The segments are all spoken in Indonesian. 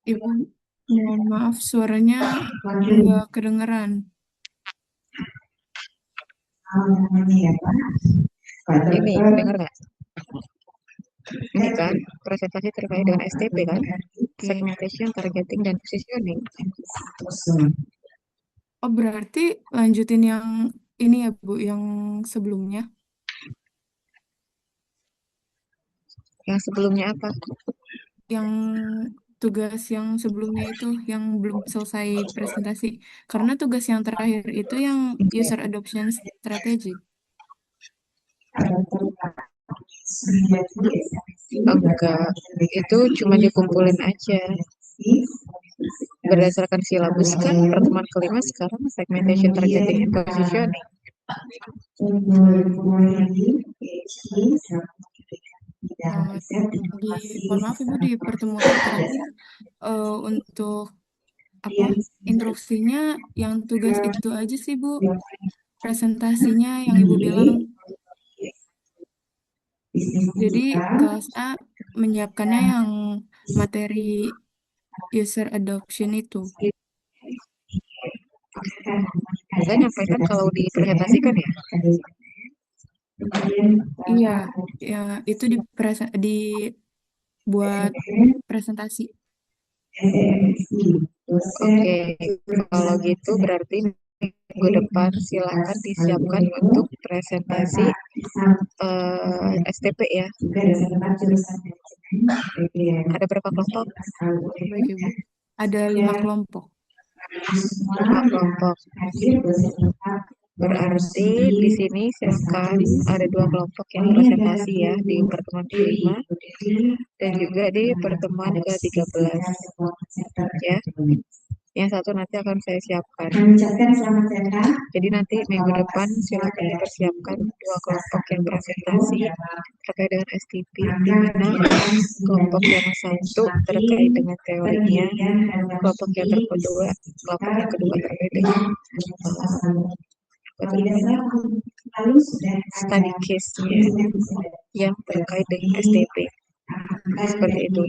Ibu, mohon maaf suaranya nggak kedengeran. Ini dengar nggak? Ini kan presentasi terkait dengan STP kan, Oke. segmentation, targeting, dan positioning. Oh, berarti lanjutin yang ini ya, Bu, yang sebelumnya. Yang sebelumnya apa? Yang tugas yang sebelumnya itu yang belum selesai presentasi. Karena tugas yang terakhir itu yang user adoption strategy. Enggak, itu cuma dikumpulin aja. Berdasarkan silabus kan pertemuan kelima sekarang segmentation, targeting, and positioning. Eh, di, mohon maaf Ibu, di pertemuan terakhir untuk apa instruksinya yang tugas itu aja sih Bu, presentasinya yang Ibu bilang. Jadi kelas A menyiapkannya yang materi user adoption itu. Saya nyampaikan kalau dipresentasikan ya. Iya, ya itu dibuat presentasi. Oke, kalau gitu berarti minggu depan silakan disiapkan untuk presentasi STP ya. Ada berapa kelompok? Baik Ibu. Ada 5 kelompok. 5 kelompok. Berarti di sini silakan ada 2 kelompok yang presentasi ya di pertemuan kelima dan juga di pertemuan ke-13 ya. Yang satu nanti akan saya siapkan. Jadi nanti minggu depan silakan dipersiapkan 2 kelompok yang presentasi terkait dengan STP, di mana kelompok yang satu terkait dengan teorinya, kelompok yang kedua, terkait dengan study case-nya yang terkait dengan STP. Seperti itu.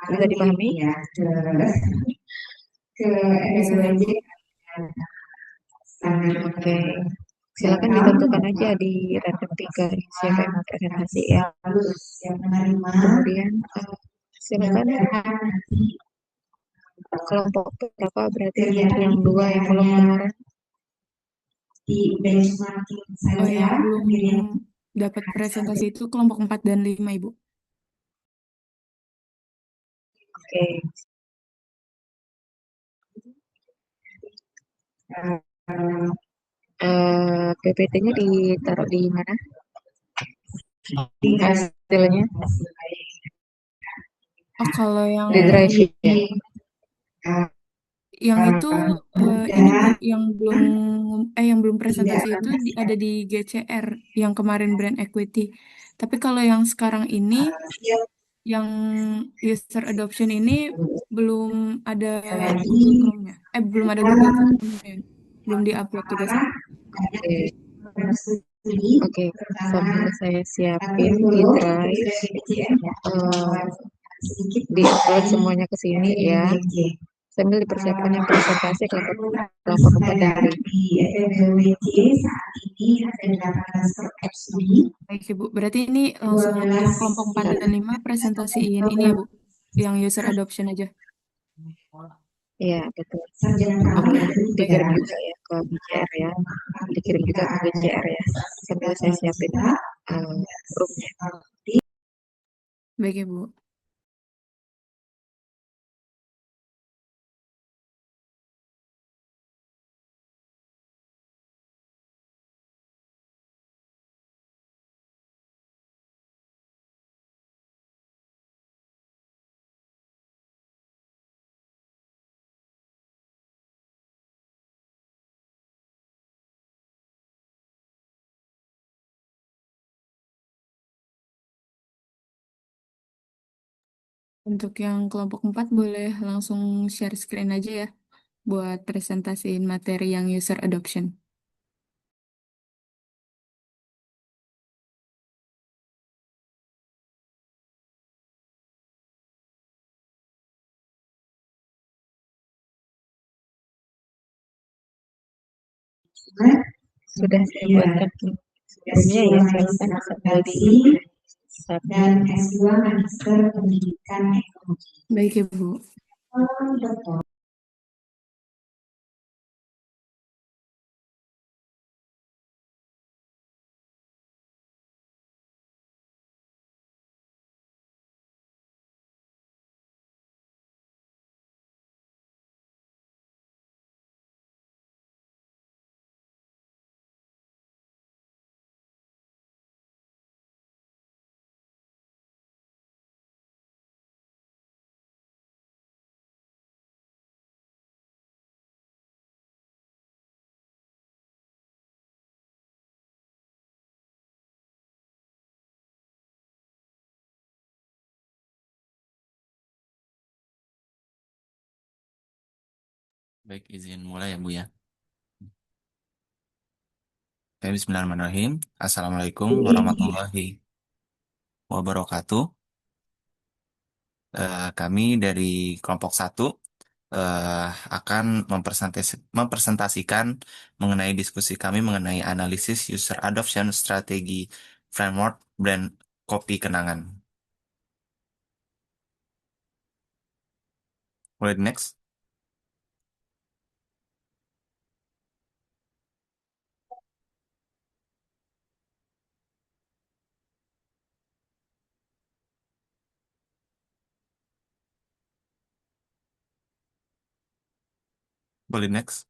Bisa dipahami? Bisa ya Bu? Oke. Silakan ditentukan aja di random 3 siapa yang mau presentasi ya. Kemudian silakan kelompok berapa berarti yang 2 yang belum kemarin. Oh, yang belum dapat presentasi itu kelompok 4 dan 5 Ibu. Oke. PPT-nya ditaruh di mana? Hasilnya Oh, kalau di drive ya. yang itu ini Bu, yang belum presentasi itu ada di GCR yang kemarin brand equity. Tapi kalau yang sekarang ini yang user adoption ini belum ada Google Chrome-nya. Belum ada Google Form-nya. Belum diupload tugasnya. Oke. Oke, sambil saya siapin di drive, di upload semuanya ke sini ya. Sambil dipersiapkan yang presentasi kelompok kelompok 4 dan 5. Baik, Ibu. Berarti ini langsung yang kelompok 4 dan 5 presentasiin ini ya, Bu. Yang user adoption aja. Iya, betul. Oke, baik, Dikirim Ibu. juga ya ke BCR ya. Dikirim juga ke BCR ya. Sambil saya siapin grupnya. Baik, Ibu. Untuk yang kelompok 4 boleh langsung share screen aja ya buat presentasiin materi yang user adoption. Sudah saya buatkan sebelumnya ya, silakan sambil di dan S2 Magister Pendidikan Ekonomi. Baik, Ibu. Baik, izin mulai ya Bu ya. Oke, Bismillahirrahmanirrahim. Assalamualaikum warahmatullahi wabarakatuh. Kami dari kelompok satu eh, akan mempresentasikan mengenai diskusi kami mengenai analisis user adoption strategi framework brand kopi kenangan. Boleh di next? Boleh next?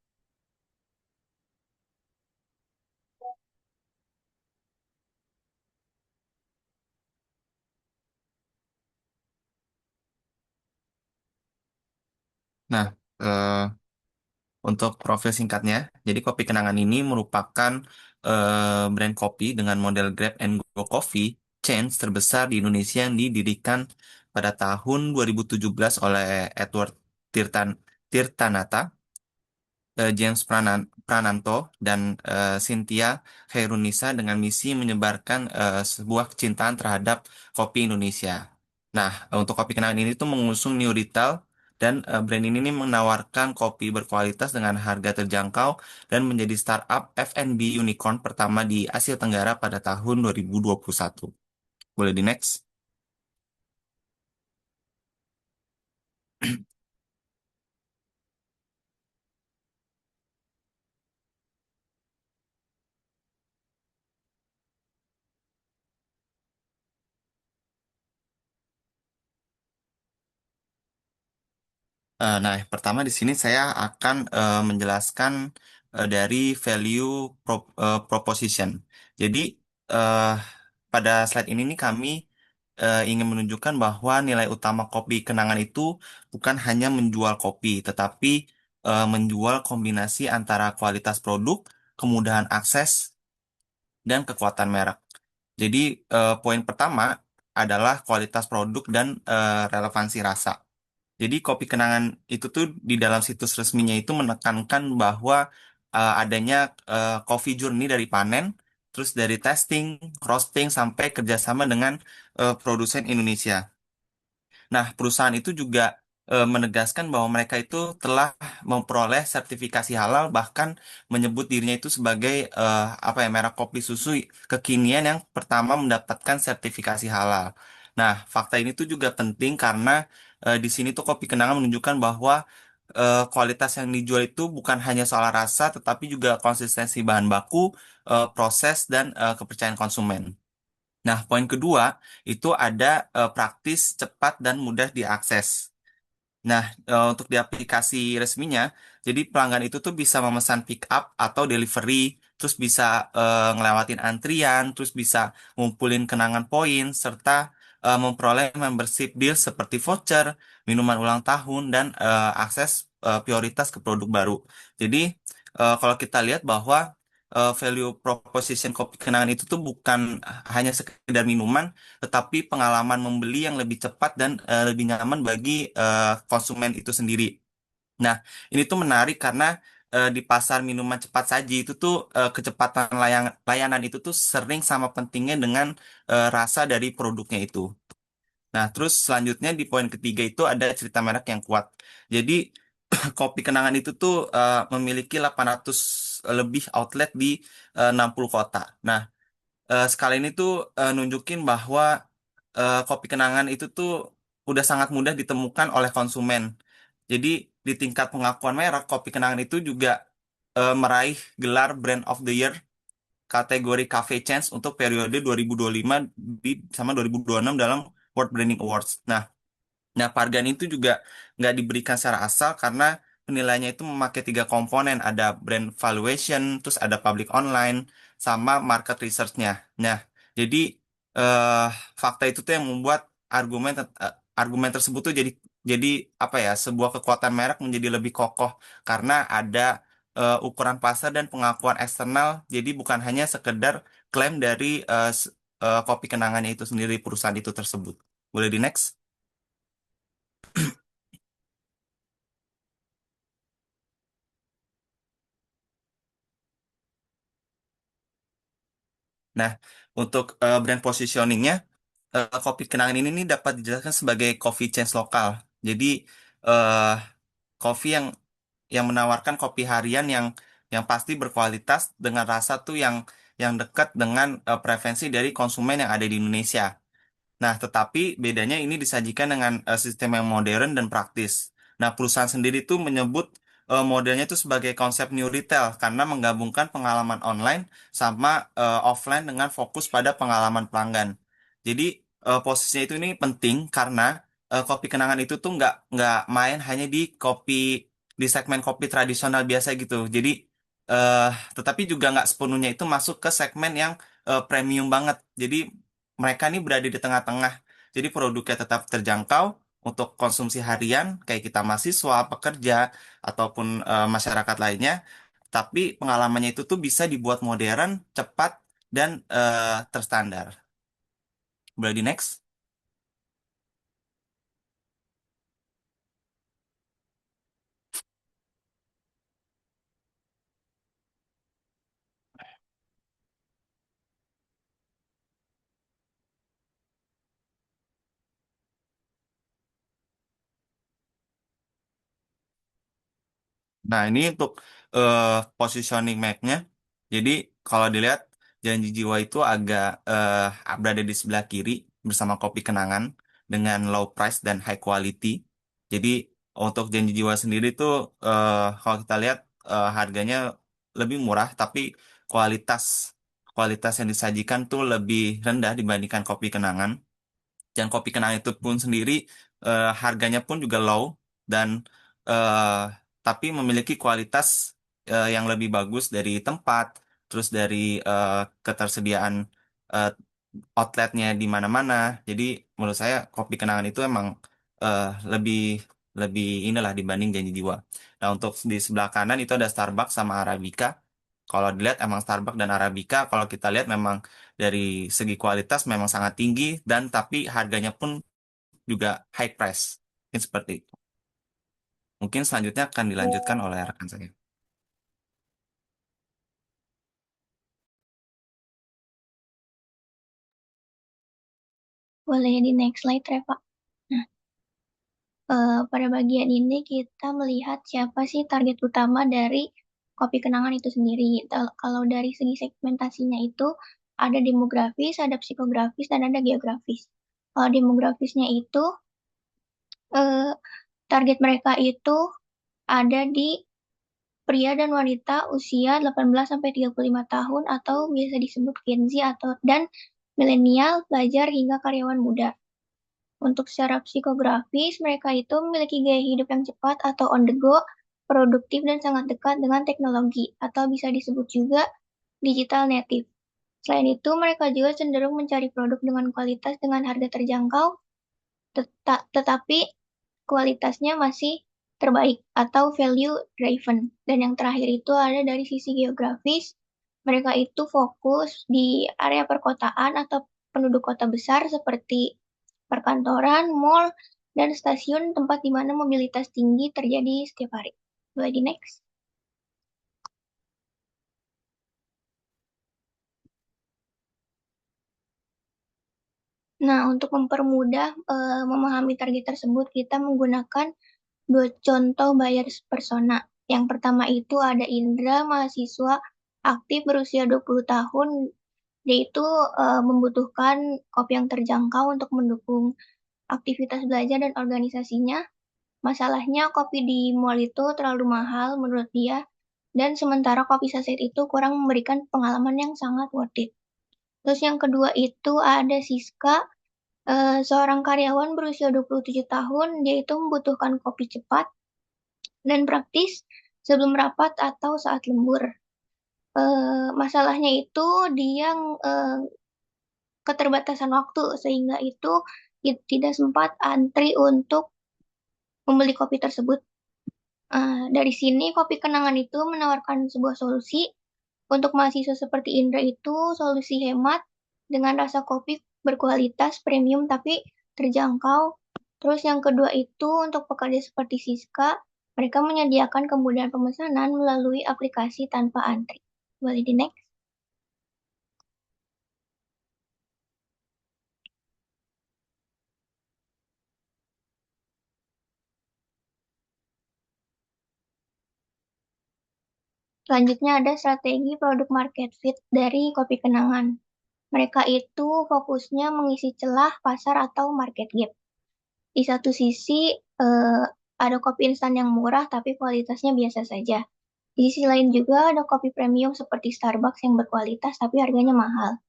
Nah, eh, untuk profil singkatnya, jadi kopi kenangan ini merupakan brand kopi dengan model Grab and Go Coffee chain terbesar di Indonesia yang didirikan pada tahun 2017 oleh Edward Tirtanata, James Prananto, dan Cynthia Khairunisa dengan misi menyebarkan sebuah kecintaan terhadap kopi Indonesia. Nah, untuk kopi kenangan ini tuh mengusung new retail dan brand ini nih menawarkan kopi berkualitas dengan harga terjangkau dan menjadi startup F&B unicorn pertama di Asia Tenggara pada tahun 2021. Boleh di next? Nah, pertama di sini saya akan menjelaskan dari value proposition. Jadi, eh, pada slide ini nih kami ingin menunjukkan bahwa nilai utama kopi kenangan itu bukan hanya menjual kopi, tetapi menjual kombinasi antara kualitas produk, kemudahan akses, dan kekuatan merek. Jadi, poin pertama adalah kualitas produk dan relevansi rasa. Jadi kopi kenangan itu tuh di dalam situs resminya itu menekankan bahwa adanya coffee journey dari panen, terus dari testing, roasting sampai kerjasama dengan produsen Indonesia. Nah, perusahaan itu juga menegaskan bahwa mereka itu telah memperoleh sertifikasi halal, bahkan menyebut dirinya itu sebagai apa ya merek kopi susu kekinian yang pertama mendapatkan sertifikasi halal. Nah, fakta ini tuh juga penting karena di sini tuh kopi kenangan menunjukkan bahwa kualitas yang dijual itu bukan hanya soal rasa, tetapi juga konsistensi bahan baku, proses, dan kepercayaan konsumen. Nah, poin kedua itu ada praktis, cepat, dan mudah diakses. Nah, untuk di aplikasi resminya, jadi pelanggan itu tuh bisa memesan pick up atau delivery, terus bisa ngelewatin antrian, terus bisa ngumpulin kenangan poin, serta memperoleh membership deal seperti voucher, minuman ulang tahun, dan akses prioritas ke produk baru. Jadi, kalau kita lihat bahwa value proposition kopi kenangan itu tuh bukan hanya sekedar minuman, tetapi pengalaman membeli yang lebih cepat dan lebih nyaman bagi konsumen itu sendiri. Nah, ini tuh menarik karena di pasar minuman cepat saji itu tuh kecepatan layanan itu tuh sering sama pentingnya dengan rasa dari produknya itu. Nah, terus selanjutnya di poin ketiga itu ada cerita merek yang kuat. Jadi kopi kenangan itu tuh memiliki 800 lebih outlet di 60 kota. Nah, skala ini tuh nunjukin bahwa kopi kenangan itu tuh udah sangat mudah ditemukan oleh konsumen. Jadi di tingkat pengakuan merek, kopi kenangan itu juga meraih gelar Brand of the Year kategori Cafe Change untuk periode 2025 sama 2026 dalam World Branding Awards. Nah, penghargaan itu juga nggak diberikan secara asal karena penilaiannya itu memakai tiga komponen, ada brand valuation, terus ada public online, sama market research-nya. Nah, jadi eh, fakta itu tuh yang membuat argumen tersebut tuh jadi apa ya, sebuah kekuatan merek menjadi lebih kokoh karena ada ukuran pasar dan pengakuan eksternal. Jadi bukan hanya sekedar klaim dari kopi kenangannya itu sendiri perusahaan itu tersebut. Boleh di next? Nah, untuk brand positioningnya, kopi kenangan ini nih dapat dijelaskan sebagai coffee chain lokal. Jadi, eh kopi yang menawarkan kopi harian yang pasti berkualitas dengan rasa tuh yang dekat dengan preferensi dari konsumen yang ada di Indonesia. Nah, tetapi bedanya ini disajikan dengan sistem yang modern dan praktis. Nah, perusahaan sendiri tuh menyebut modelnya itu sebagai konsep new retail karena menggabungkan pengalaman online sama offline dengan fokus pada pengalaman pelanggan. Jadi, posisinya itu ini penting karena kopi kenangan itu tuh nggak main hanya di segmen kopi tradisional biasa gitu. Jadi, eh, tetapi juga nggak sepenuhnya itu masuk ke segmen yang premium banget. Jadi mereka ini berada di tengah-tengah. Jadi produknya tetap terjangkau untuk konsumsi harian, kayak kita mahasiswa, pekerja, ataupun masyarakat lainnya. Tapi pengalamannya itu tuh bisa dibuat modern, cepat, dan terstandar. Boleh di next? Nah, ini untuk eh, positioning map-nya. Jadi, kalau dilihat, Janji Jiwa itu agak berada di sebelah kiri bersama Kopi Kenangan dengan low price dan high quality. Jadi, untuk Janji Jiwa sendiri tuh, kalau kita lihat harganya lebih murah, tapi kualitas kualitas yang disajikan tuh lebih rendah dibandingkan Kopi Kenangan. Dan kopi kenangan itu pun sendiri harganya pun juga low dan eh, tapi memiliki kualitas yang lebih bagus dari tempat, terus dari eh, ketersediaan eh, outletnya di mana-mana. Jadi menurut saya kopi kenangan itu emang eh, lebih lebih inilah dibanding Janji Jiwa. Nah, untuk di sebelah kanan itu ada Starbucks sama Arabica. Kalau dilihat emang Starbucks dan Arabica, kalau kita lihat memang dari segi kualitas memang sangat tinggi dan tapi harganya pun juga high price. Mungkin seperti itu. Mungkin selanjutnya akan dilanjutkan oleh rekan saya. Boleh di next slide, Reva. Nah, pada bagian ini kita melihat siapa sih target utama dari kopi kenangan itu sendiri. Kalau dari segi segmentasinya itu ada demografis, ada psikografis, dan ada geografis. Kalau demografisnya itu eh, target mereka itu ada di pria dan wanita usia 18 sampai 35 tahun atau biasa disebut Gen Z atau dan milenial, pelajar hingga karyawan muda. Untuk secara psikografis, mereka itu memiliki gaya hidup yang cepat atau on the go, produktif dan sangat dekat dengan teknologi, atau bisa disebut juga digital native. Selain itu, mereka juga cenderung mencari produk dengan kualitas dengan harga terjangkau, tetapi kualitasnya masih terbaik atau value driven. Dan yang terakhir itu ada dari sisi geografis, mereka itu fokus di area perkotaan atau penduduk kota besar seperti perkantoran, mall, dan stasiun tempat di mana mobilitas tinggi terjadi setiap hari. Boleh di next. Nah, untuk mempermudah memahami target tersebut, kita menggunakan dua contoh buyer persona. Yang pertama itu ada Indra, mahasiswa aktif berusia 20 tahun. Dia itu membutuhkan kopi yang terjangkau untuk mendukung aktivitas belajar dan organisasinya. Masalahnya kopi di mall itu terlalu mahal menurut dia, dan sementara kopi saset itu kurang memberikan pengalaman yang sangat worth it. Terus yang kedua itu ada Siska, seorang karyawan berusia 27 tahun. Dia itu membutuhkan kopi cepat dan praktis sebelum rapat atau saat lembur. Masalahnya itu dia keterbatasan waktu, sehingga itu tidak sempat antri untuk membeli kopi tersebut. Dari sini kopi kenangan itu menawarkan sebuah solusi untuk mahasiswa seperti Indra itu, solusi hemat dengan rasa kopi berkualitas premium tapi terjangkau. Terus yang kedua itu untuk pekerja seperti Siska, mereka menyediakan kemudahan pemesanan melalui aplikasi tanpa antri. Boleh di next. Selanjutnya ada strategi produk market fit dari kopi kenangan. Mereka itu fokusnya mengisi celah pasar atau market gap. Di satu sisi ada kopi instan yang murah tapi kualitasnya biasa saja. Di sisi lain juga ada kopi premium seperti Starbucks yang berkualitas tapi harganya mahal.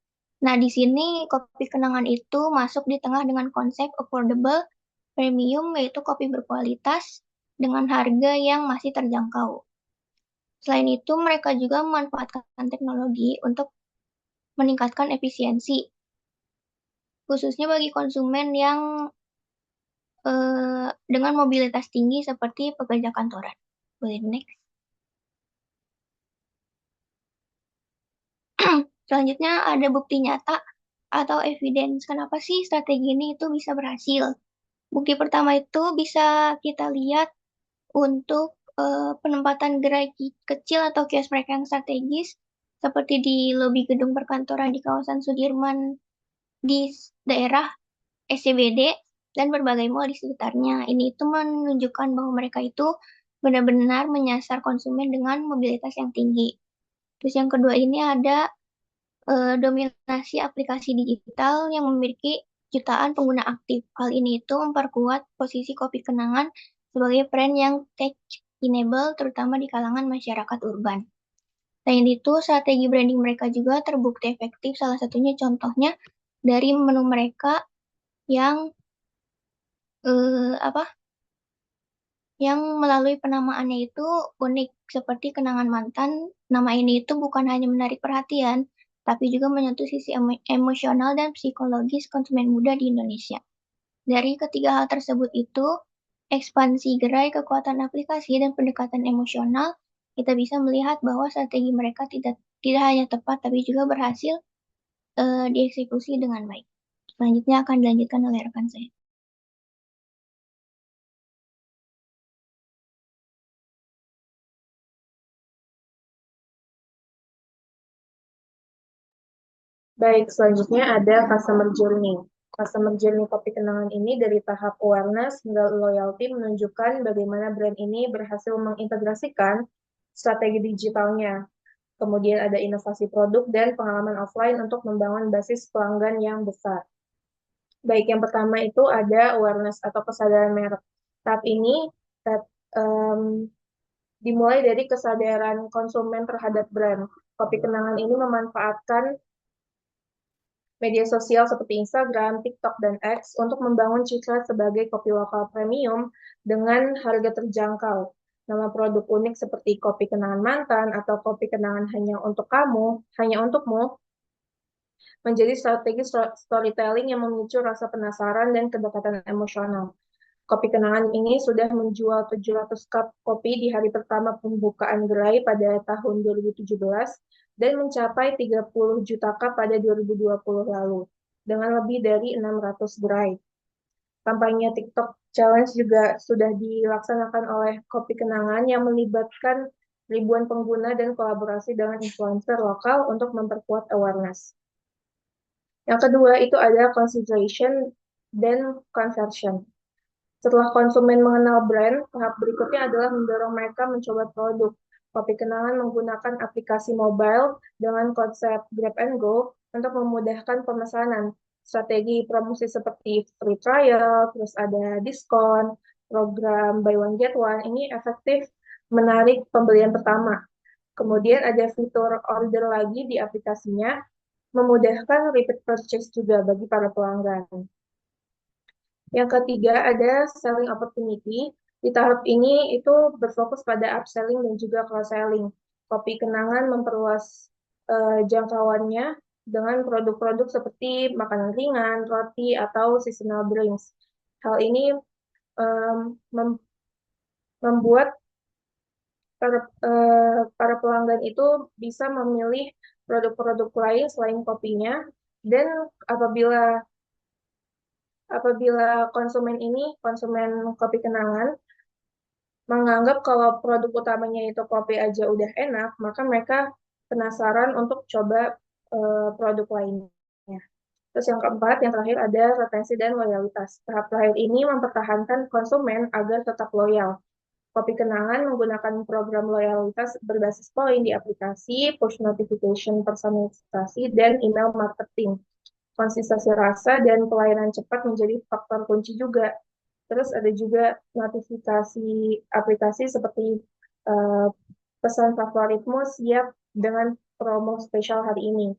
Nah, di sini kopi kenangan itu masuk di tengah dengan konsep affordable premium, yaitu kopi berkualitas dengan harga yang masih terjangkau. Selain itu, mereka juga memanfaatkan teknologi untuk meningkatkan efisiensi, khususnya bagi konsumen yang dengan mobilitas tinggi seperti pekerja kantoran. Boleh next. Selanjutnya ada bukti nyata atau evidence. Kenapa sih strategi ini itu bisa berhasil? Bukti pertama itu bisa kita lihat untuk penempatan gerai kecil atau kios mereka yang strategis, seperti di lobi gedung perkantoran di kawasan Sudirman di daerah SCBD dan berbagai mall di sekitarnya. Ini itu menunjukkan bahwa mereka itu benar-benar menyasar konsumen dengan mobilitas yang tinggi. Terus yang kedua ini ada dominasi aplikasi digital yang memiliki jutaan pengguna aktif. Hal ini itu memperkuat posisi kopi kenangan sebagai brand yang tech-enable, terutama di kalangan masyarakat urban. Selain itu, strategi branding mereka juga terbukti efektif. Salah satunya contohnya dari menu mereka yang yang melalui penamaannya itu unik, seperti kenangan mantan. Nama ini itu bukan hanya menarik perhatian, tapi juga menyentuh sisi emosional dan psikologis konsumen muda di Indonesia. Dari ketiga hal tersebut itu, ekspansi gerai, kekuatan aplikasi, dan pendekatan emosional, kita bisa melihat bahwa strategi mereka tidak hanya tepat, tapi juga berhasil dieksekusi dengan baik. Selanjutnya akan dilanjutkan oleh rekan saya. Baik, selanjutnya ada customer journey. Customer journey kopi kenangan ini dari tahap awareness hingga loyalty menunjukkan bagaimana brand ini berhasil mengintegrasikan strategi digitalnya. Kemudian ada inovasi produk dan pengalaman offline untuk membangun basis pelanggan yang besar. Baik, yang pertama itu ada awareness atau kesadaran merek. Tahap ini dimulai dari kesadaran konsumen terhadap brand. Kopi kenangan ini memanfaatkan media sosial seperti Instagram, TikTok, dan X untuk membangun citra sebagai kopi lokal premium dengan harga terjangkau. Nama produk unik seperti kopi kenangan mantan atau kopi kenangan hanya untuk kamu, hanya untukmu, menjadi strategi storytelling yang memicu rasa penasaran dan kedekatan emosional. Kopi kenangan ini sudah menjual 700 cup kopi di hari pertama pembukaan gerai pada tahun 2017 dan mencapai 30 juta cup pada 2020 lalu, dengan lebih dari 600 gerai. Kampanye TikTok Challenge juga sudah dilaksanakan oleh Kopi Kenangan yang melibatkan ribuan pengguna dan kolaborasi dengan influencer lokal untuk memperkuat awareness. Yang kedua itu ada consideration dan conversion. Setelah konsumen mengenal brand, tahap berikutnya adalah mendorong mereka mencoba produk. Kopi Kenangan menggunakan aplikasi mobile dengan konsep Grab and Go untuk memudahkan pemesanan. Strategi promosi seperti free trial, terus ada diskon, program buy one get one, ini efektif menarik pembelian pertama. Kemudian ada fitur order lagi di aplikasinya, memudahkan repeat purchase juga bagi para pelanggan. Yang ketiga ada selling opportunity. Di tahap ini itu berfokus pada upselling dan juga cross-selling. Kopi Kenangan memperluas jangkauannya dengan produk-produk seperti makanan ringan, roti, atau seasonal drinks. Hal ini membuat para pelanggan itu bisa memilih produk-produk lain selain kopinya, dan apabila konsumen kopi Kenangan menganggap kalau produk utamanya itu kopi aja udah enak, maka mereka penasaran untuk coba produk lainnya. Terus yang keempat, yang terakhir ada retensi dan loyalitas. Tahap terakhir ini mempertahankan konsumen agar tetap loyal. Kopi Kenangan menggunakan program loyalitas berbasis poin di aplikasi, push notification personalisasi, dan email marketing. Konsistensi rasa dan pelayanan cepat menjadi faktor kunci juga. Terus ada juga notifikasi aplikasi seperti uh, pesan favoritmu siap dengan promo spesial hari ini.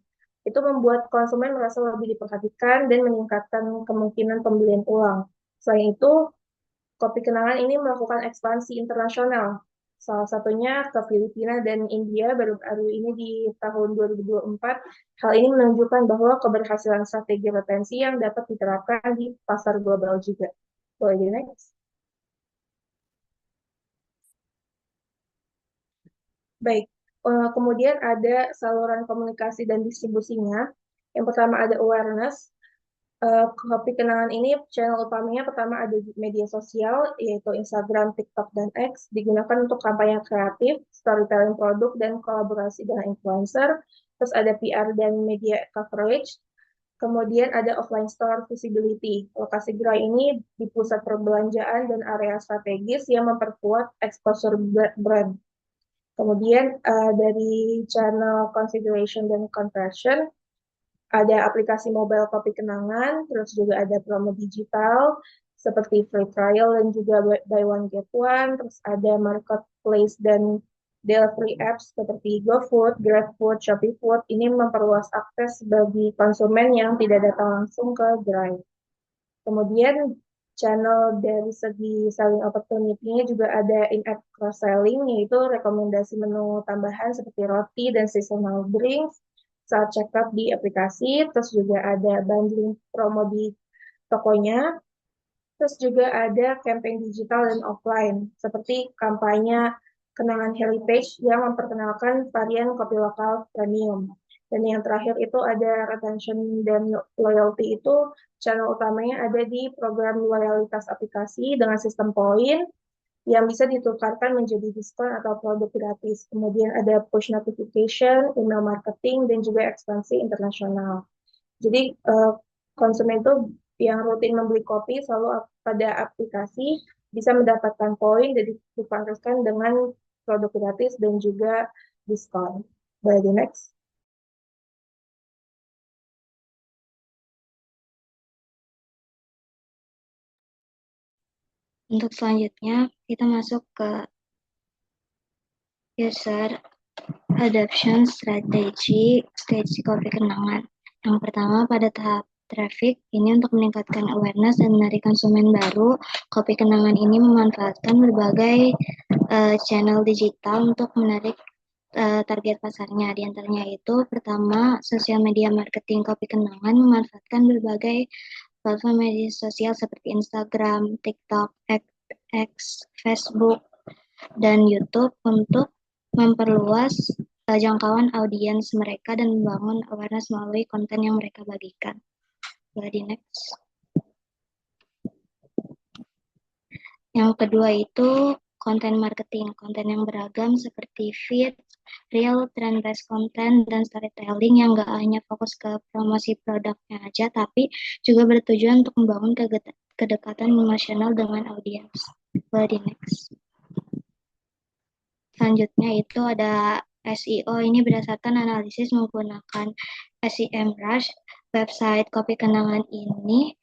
Itu membuat konsumen merasa lebih diperhatikan dan meningkatkan kemungkinan pembelian ulang. Selain itu, Kopi Kenangan ini melakukan ekspansi internasional. Salah satunya ke Filipina dan India baru-baru ini di tahun 2024. Hal ini menunjukkan bahwa keberhasilan strategi retensi yang dapat diterapkan di pasar global juga. Boleh di next. Baik, kemudian ada saluran komunikasi dan distribusinya. Yang pertama ada awareness. Kopi Kenangan ini channel utamanya pertama ada di media sosial, yaitu Instagram, TikTok, dan X, digunakan untuk kampanye kreatif, storytelling produk, dan kolaborasi dengan influencer. Terus ada PR dan media coverage. Kemudian ada offline store visibility. Lokasi gerai ini di pusat perbelanjaan dan area strategis yang memperkuat exposure brand. Kemudian dari channel configuration dan conversion, ada aplikasi mobile Kopi Kenangan, terus juga ada promo digital seperti free trial dan juga buy one get one, terus ada marketplace dan delivery apps seperti GoFood, GrabFood, Shopee Food. Ini memperluas akses bagi konsumen yang tidak datang langsung ke gerai. Kemudian channel dari segi selling opportunity-nya juga ada in-app cross-selling, yaitu rekomendasi menu tambahan seperti roti dan seasonal drinks saat checkout di aplikasi. Terus juga ada bundling promo di tokonya. Terus juga ada campaign digital dan offline, seperti kampanye Kenangan Heritage yang memperkenalkan varian kopi lokal premium. Dan yang terakhir itu ada retention dan loyalty, itu channel utamanya ada di program loyalitas aplikasi dengan sistem poin yang bisa ditukarkan menjadi diskon atau produk gratis. Kemudian ada push notification, email marketing, dan juga ekspansi internasional. Jadi konsumen itu yang rutin membeli kopi selalu pada aplikasi bisa mendapatkan poin dan dipantaskan dengan produk gratis dan juga diskon. Boleh di next. Untuk selanjutnya, kita masuk ke user adoption strategy Kopi Kenangan. Yang pertama, pada tahap traffic, ini untuk meningkatkan awareness dan menarik konsumen baru, Kopi Kenangan ini memanfaatkan berbagai channel digital untuk menarik target pasarnya. Di antaranya itu, pertama, sosial media marketing Kopi Kenangan memanfaatkan berbagai platform media sosial seperti Instagram, TikTok, X, Facebook, dan YouTube untuk memperluas jangkauan audiens mereka dan membangun awareness melalui konten yang mereka bagikan. Boleh di next. Yang kedua itu konten marketing, konten yang beragam seperti feed, real, trend-based content, dan storytelling yang gak hanya fokus ke promosi produknya aja, tapi juga bertujuan untuk membangun kedekatan emosional dengan audiens. Di next. Selanjutnya itu ada SEO, ini berdasarkan analisis menggunakan SEMrush. Website kopi kenangan ini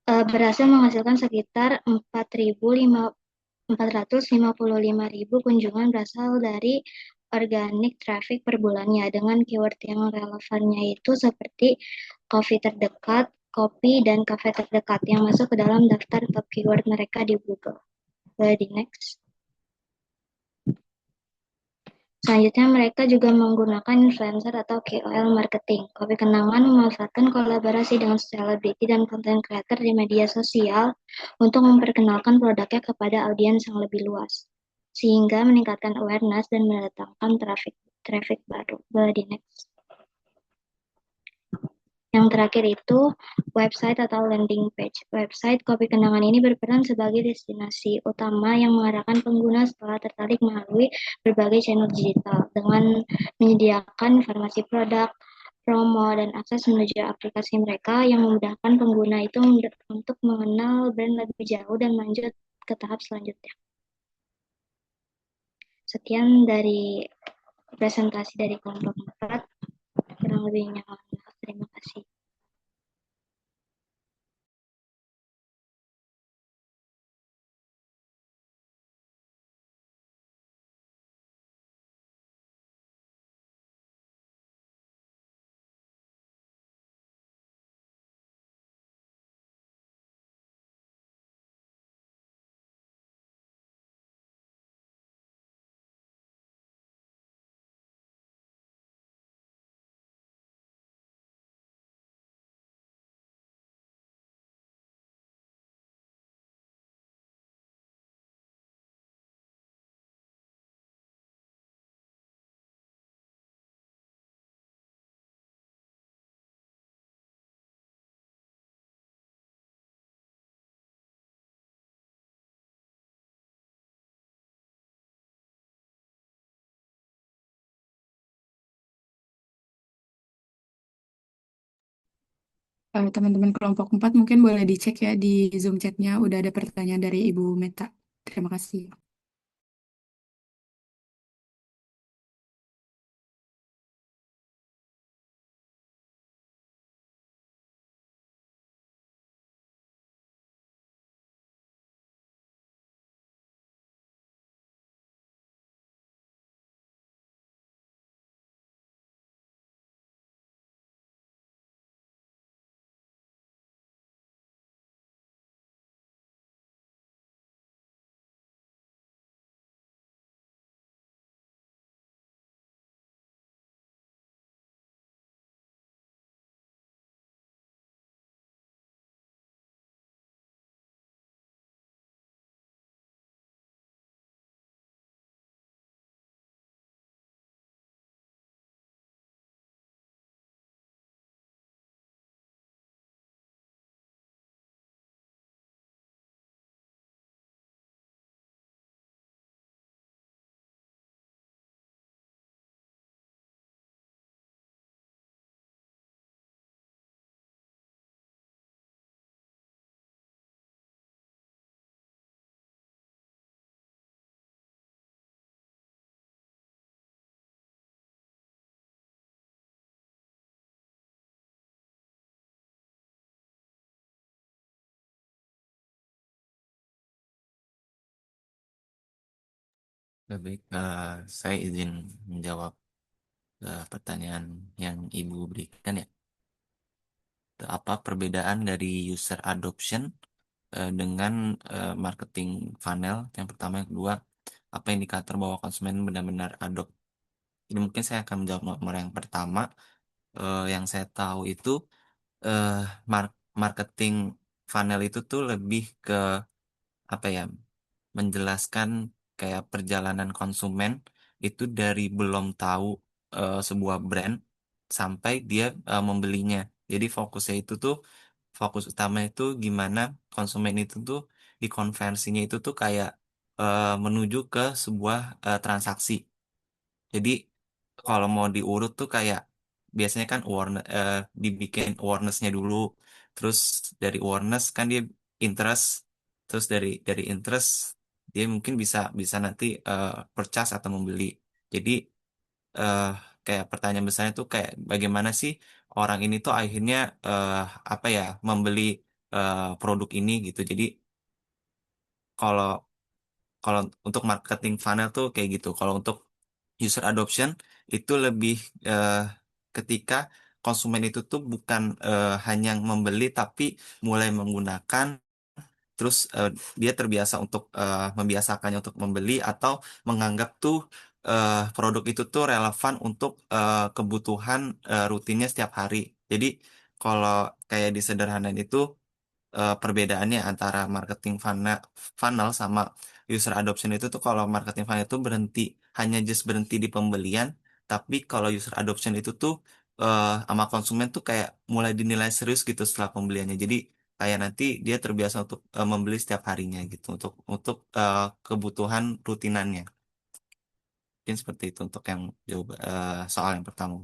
berhasil menghasilkan sekitar 455.000 kunjungan berasal dari organic traffic per bulannya dengan keyword yang relevannya itu seperti kopi terdekat, kopi, dan kafe terdekat yang masuk ke dalam daftar top keyword mereka di Google. Di next. Selanjutnya, mereka juga menggunakan influencer atau KOL marketing. Kopi Kenangan memanfaatkan kolaborasi dengan selebriti dan konten creator di media sosial untuk memperkenalkan produknya kepada audiens yang lebih luas, sehingga meningkatkan awareness dan mendatangkan traffic baru. Di next. Yang terakhir itu website atau landing page. Website Kopi Kenangan ini berperan sebagai destinasi utama yang mengarahkan pengguna setelah tertarik melalui berbagai channel digital dengan menyediakan informasi produk, promo, dan akses menuju aplikasi mereka yang memudahkan pengguna itu untuk mengenal brand lebih jauh dan lanjut ke tahap selanjutnya. Sekian dari presentasi dari kelompok 4. Kurang lebihnya mohon maaf. Terima kasih. Teman-teman kelompok 4 mungkin boleh dicek ya di Zoom chatnya udah ada pertanyaan dari Ibu Meta. Terima kasih. Baik, saya izin menjawab pertanyaan yang Ibu berikan ya. Apa perbedaan dari user adoption dengan marketing funnel? Yang pertama, yang kedua, apa indikator bahwa konsumen benar-benar adopt? Ini mungkin saya akan menjawab nomor yang pertama. Yang saya tahu itu eh, marketing funnel itu tuh lebih ke apa ya? Menjelaskan kayak perjalanan konsumen itu dari belum tahu sebuah brand sampai dia membelinya. Jadi fokus utama itu gimana konsumen itu tuh dikonversinya itu tuh kayak menuju ke sebuah transaksi. Jadi kalau mau diurut tuh kayak biasanya kan dibikin awareness-nya dulu. Terus dari awareness kan dia interest, terus dari interest dia mungkin bisa bisa nanti purchase atau membeli. Jadi eh, kayak pertanyaan besarnya tuh kayak bagaimana sih orang ini tuh akhirnya eh, apa ya membeli produk ini gitu. Jadi kalau kalau untuk marketing funnel tuh kayak gitu. Kalau untuk user adoption itu lebih eh, ketika konsumen itu tuh bukan hanya membeli tapi mulai menggunakan, terus dia terbiasa untuk membiasakannya untuk membeli atau menganggap tuh produk itu tuh relevan untuk kebutuhan rutinnya setiap hari. Jadi kalau kayak disederhanain itu perbedaannya antara marketing funnel sama user adoption itu tuh, kalau marketing funnel itu berhenti hanya just berhenti di pembelian, tapi kalau user adoption itu tuh sama konsumen tuh kayak mulai dinilai serius gitu setelah pembeliannya. Jadi kayak nanti dia terbiasa untuk membeli setiap harinya gitu untuk kebutuhan rutinannya. Mungkin seperti itu untuk yang jawab soal yang pertama.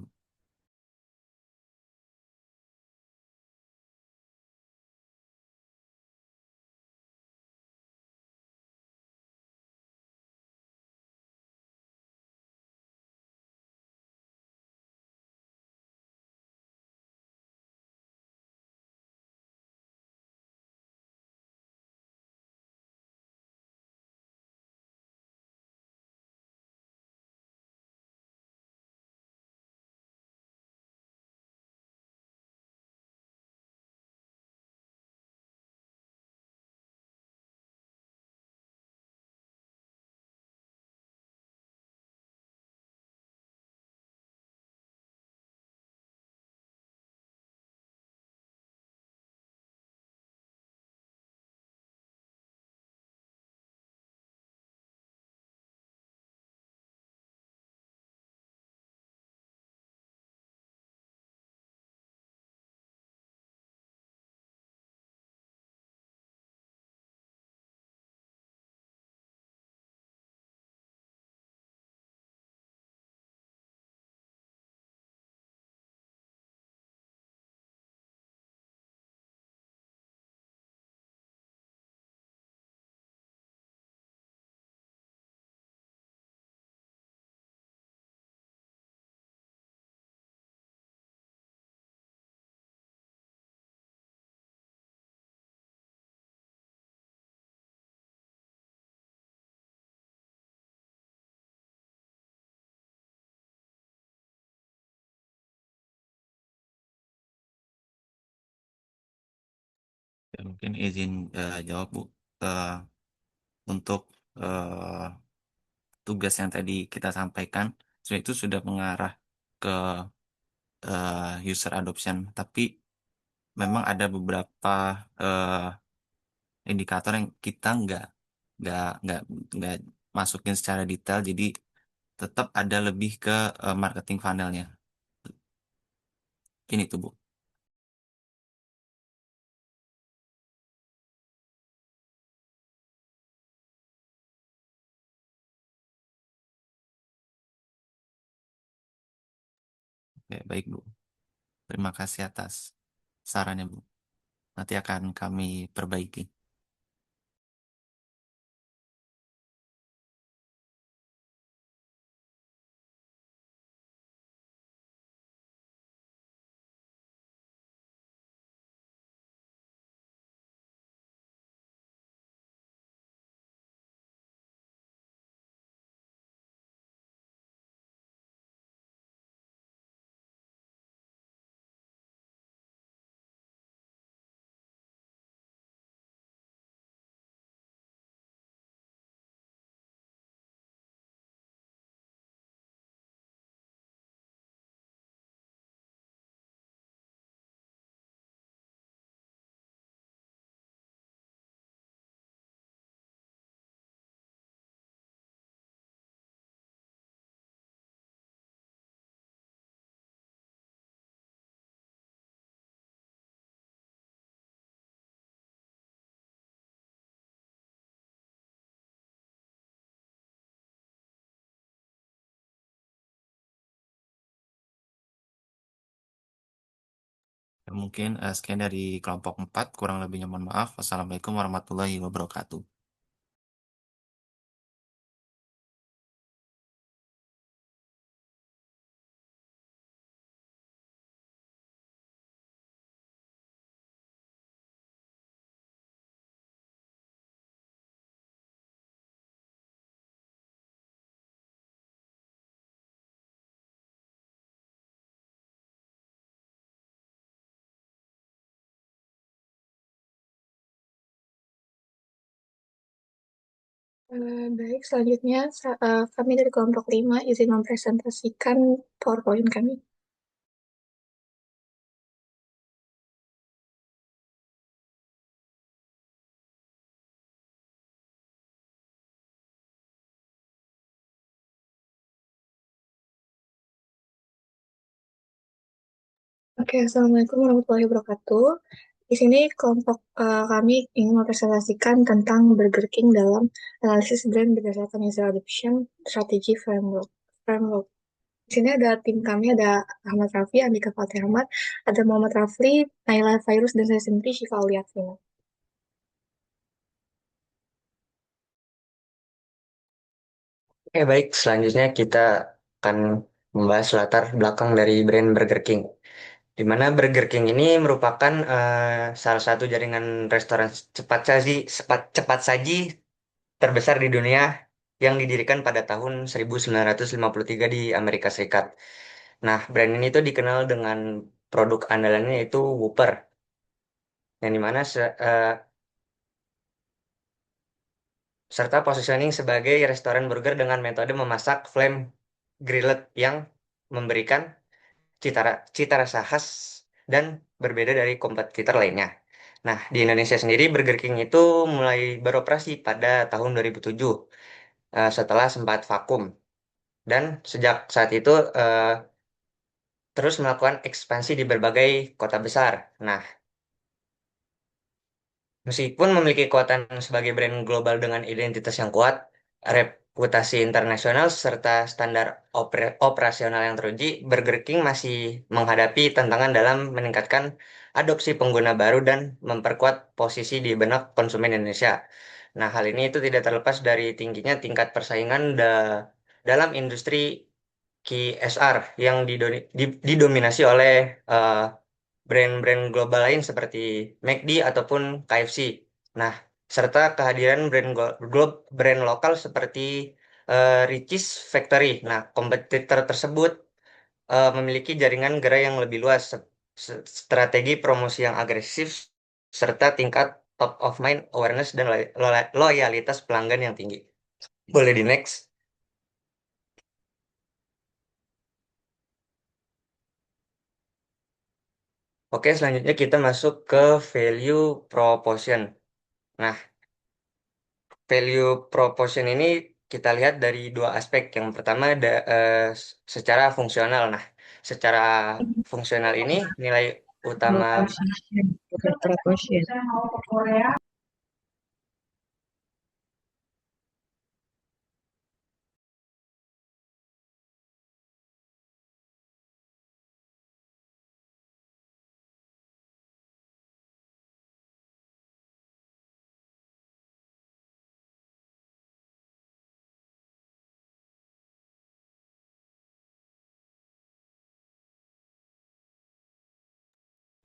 Ya, mungkin izin jawab Bu. Eh, untuk eh, tugas yang tadi kita sampaikan, sebenarnya itu sudah mengarah ke user adoption, tapi memang ada beberapa eh, indikator yang kita nggak nggak nggak masukin secara detail, jadi tetap ada lebih ke marketing funnelnya. Ini tuh Bu. Oke, baik Bu. Terima kasih atas sarannya Bu. Nanti akan kami perbaiki. Mungkin sekian dari kelompok 4, kurang lebihnya mohon maaf. Wassalamualaikum warahmatullahi wabarakatuh. Baik, selanjutnya kami dari kelompok 5 izin mempresentasikan PowerPoint kami. Oke, Assalamualaikum warahmatullahi wabarakatuh. Di sini kelompok kami ingin mempresentasikan tentang Burger King dalam analisis brand berdasarkan user adoption strategy framework. Di sini ada tim kami, ada Ahmad Rafi, Andika Fatih Ahmad, ada Muhammad Rafli, Naila Virus, dan saya sendiri Syifa Auliatina. Oke, baik. Selanjutnya kita akan membahas latar belakang dari brand Burger King. Di mana Burger King ini merupakan salah satu jaringan restoran cepat saji terbesar di dunia yang didirikan pada tahun 1953 di Amerika Serikat. Nah, brand ini tuh dikenal dengan produk andalannya yaitu Whopper, yang dimana serta positioning sebagai restoran burger dengan metode memasak flame grilled yang memberikan cita rasa khas dan berbeda dari kompetitor lainnya. Nah, di Indonesia sendiri Burger King itu mulai beroperasi pada tahun 2007 setelah sempat vakum dan sejak saat itu terus melakukan ekspansi di berbagai kota besar. Nah, meskipun memiliki kekuatan sebagai brand global dengan identitas yang kuat, reputasi internasional, serta standar operasional yang teruji, Burger King masih menghadapi tantangan dalam meningkatkan adopsi pengguna baru dan memperkuat posisi di benak konsumen Indonesia. Nah, hal ini itu tidak terlepas dari tingginya tingkat persaingan dalam industri QSR yang didominasi oleh eh, brand-brand global lain seperti McD ataupun KFC. Nah, serta kehadiran brand lokal seperti Richeese Factory. Nah, kompetitor tersebut memiliki jaringan gerai yang lebih luas, strategi promosi yang agresif, serta tingkat top of mind awareness dan loyalitas pelanggan yang tinggi. Boleh di next. Oke, selanjutnya kita masuk ke value proposition. Nah, value proposition ini kita lihat dari dua aspek. Yang pertama secara fungsional. Nah, secara fungsional ini nilai utama. Proposition, bukan proportion.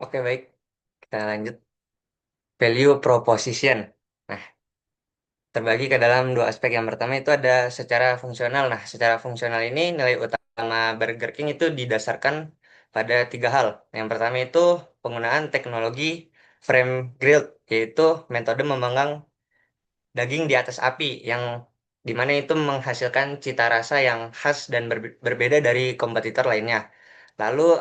Oke, baik. Kita lanjut. Value proposition. Nah, terbagi ke dalam dua aspek. Yang pertama itu ada secara fungsional. Nah, secara fungsional ini nilai utama Burger King itu didasarkan pada tiga hal. Yang pertama itu penggunaan teknologi frame grilled, yaitu metode memanggang daging di atas api yang dimana itu menghasilkan cita rasa yang khas dan berbeda dari kompetitor lainnya. Lalu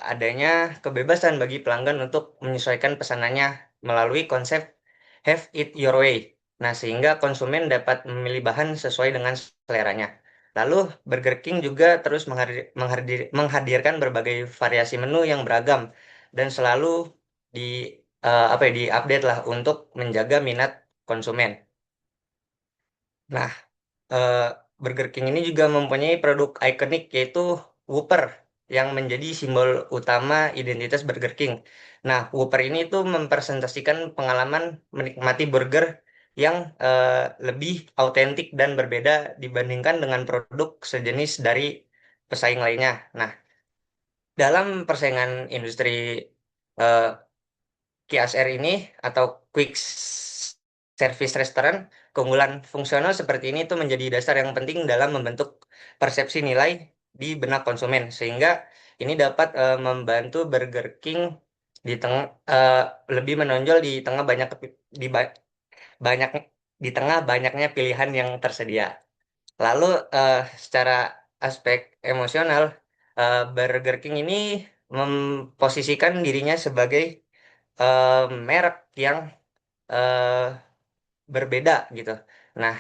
adanya kebebasan bagi pelanggan untuk menyesuaikan pesanannya melalui konsep have it your way. Nah, sehingga konsumen dapat memilih bahan sesuai dengan seleranya. Lalu Burger King juga terus menghadirkan berbagai variasi menu yang beragam dan selalu di diupdate lah untuk menjaga minat konsumen. Nah, eh, Burger King ini juga mempunyai produk ikonik yaitu Whopper. yang menjadi simbol utama identitas Burger King. Nah, Whopper ini tuh mempresentasikan pengalaman menikmati burger yang lebih autentik dan berbeda dibandingkan dengan produk sejenis dari pesaing lainnya. Nah, dalam persaingan industri eh, QSR ini atau quick service restaurant, keunggulan fungsional seperti ini tuh menjadi dasar yang penting dalam membentuk persepsi nilai di benak konsumen, sehingga ini dapat membantu Burger King di tengah lebih menonjol di tengah di ba- banyak di tengah banyaknya pilihan yang tersedia. Lalu secara aspek emosional, Burger King ini memposisikan dirinya sebagai merek yang eh, berbeda gitu. Nah,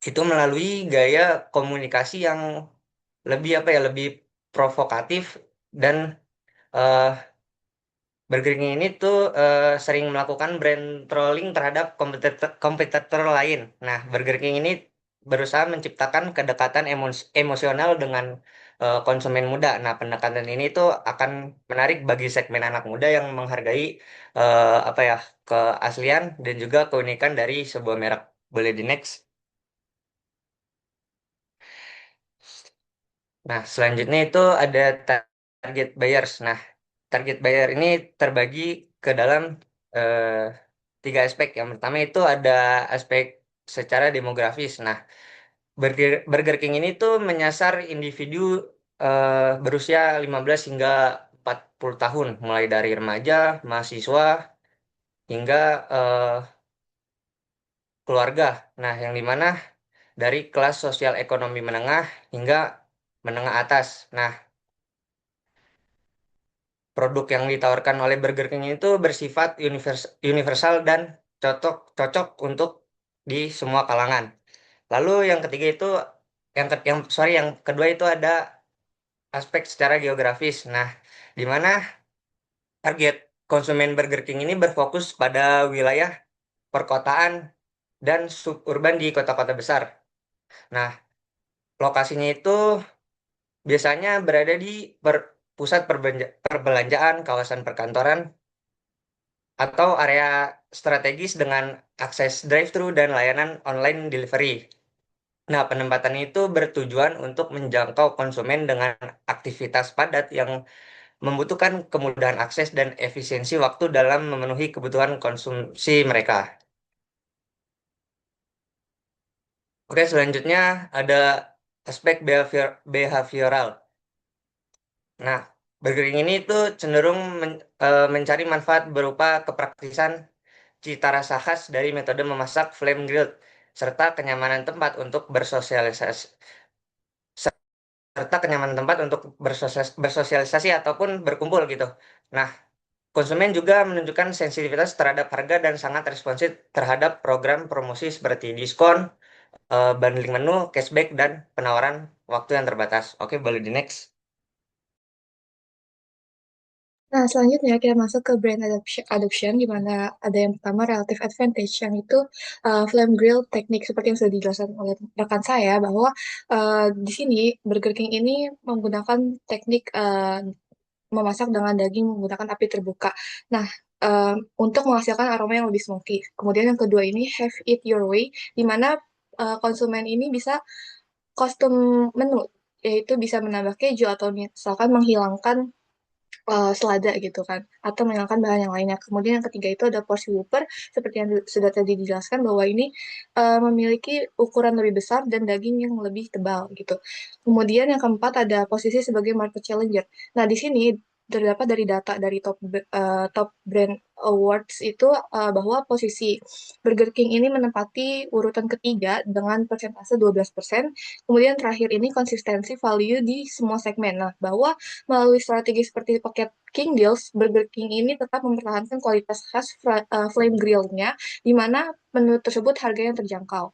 itu melalui gaya komunikasi yang lebih apa ya, lebih provokatif dan eh, Burger King ini tuh sering melakukan brand trolling terhadap kompetitor lain. Nah, Burger King ini berusaha menciptakan kedekatan emosional dengan konsumen muda. Nah, pendekatan ini tuh akan menarik bagi segmen anak muda yang menghargai apa ya, keaslian dan juga keunikan dari sebuah merek. Boleh di next. Nah, selanjutnya itu ada target buyers. Nah, target buyer ini terbagi ke dalam eh, tiga aspek. Yang pertama itu ada aspek secara demografis. Nah, Burger King ini tuh menyasar individu berusia 15 hingga 40 tahun, mulai dari remaja, mahasiswa, hingga keluarga. Nah, yang dimana dari kelas sosial ekonomi menengah hingga menengah atas. Nah, produk yang ditawarkan oleh Burger King itu bersifat universal dan cocok untuk di semua kalangan. Lalu yang ketiga itu yang kedua itu ada aspek secara geografis. Nah, di mana target konsumen Burger King ini berfokus pada wilayah perkotaan dan suburban di kota-kota besar. Nah, lokasinya itu biasanya berada di pusat perbelanjaan, kawasan perkantoran, atau area strategis dengan akses drive-thru dan layanan online delivery. Nah, penempatan itu bertujuan untuk menjangkau konsumen dengan aktivitas padat yang membutuhkan kemudahan akses dan efisiensi waktu dalam memenuhi kebutuhan konsumsi mereka. Oke, selanjutnya ada aspek behavioral. Nah, Burger King ini tuh cenderung mencari manfaat berupa kepraktisan cita rasa khas dari metode memasak flame grilled, serta kenyamanan tempat untuk bersosialisasi, bersosialisasi ataupun berkumpul gitu. Nah, konsumen juga menunjukkan sensitivitas terhadap harga dan sangat responsif terhadap program promosi seperti diskon, bundling menu, cashback, dan penawaran waktu yang terbatas. Oke, boleh di next. Nah, selanjutnya kita masuk ke brand adoption, di mana ada yang pertama relative advantage, yang itu flame grill teknik seperti yang sudah dijelaskan oleh rekan saya, bahwa di sini Burger King ini menggunakan teknik memasak dengan daging menggunakan api terbuka. Nah, untuk menghasilkan aroma yang lebih smoky. Kemudian yang kedua ini have it your way, di mana konsumen ini bisa custom menu, yaitu bisa menambah keju atau misalkan menghilangkan selada gitu kan, atau menghilangkan bahan yang lainnya. Kemudian yang ketiga itu ada porsi Whopper, seperti yang sudah tadi dijelaskan bahwa ini memiliki ukuran lebih besar dan daging yang lebih tebal gitu. Kemudian yang keempat ada posisi sebagai market challenger. Nah, di sini terdapat dari data dari top brand awards itu bahwa posisi Burger King ini menempati urutan ketiga dengan persentase 12%. Kemudian terakhir ini konsistensi value di semua segmen. Nah, bahwa melalui strategi seperti paket King Deals, Burger King ini tetap mempertahankan kualitas khas flame grillnya, di mana menu tersebut harganya terjangkau.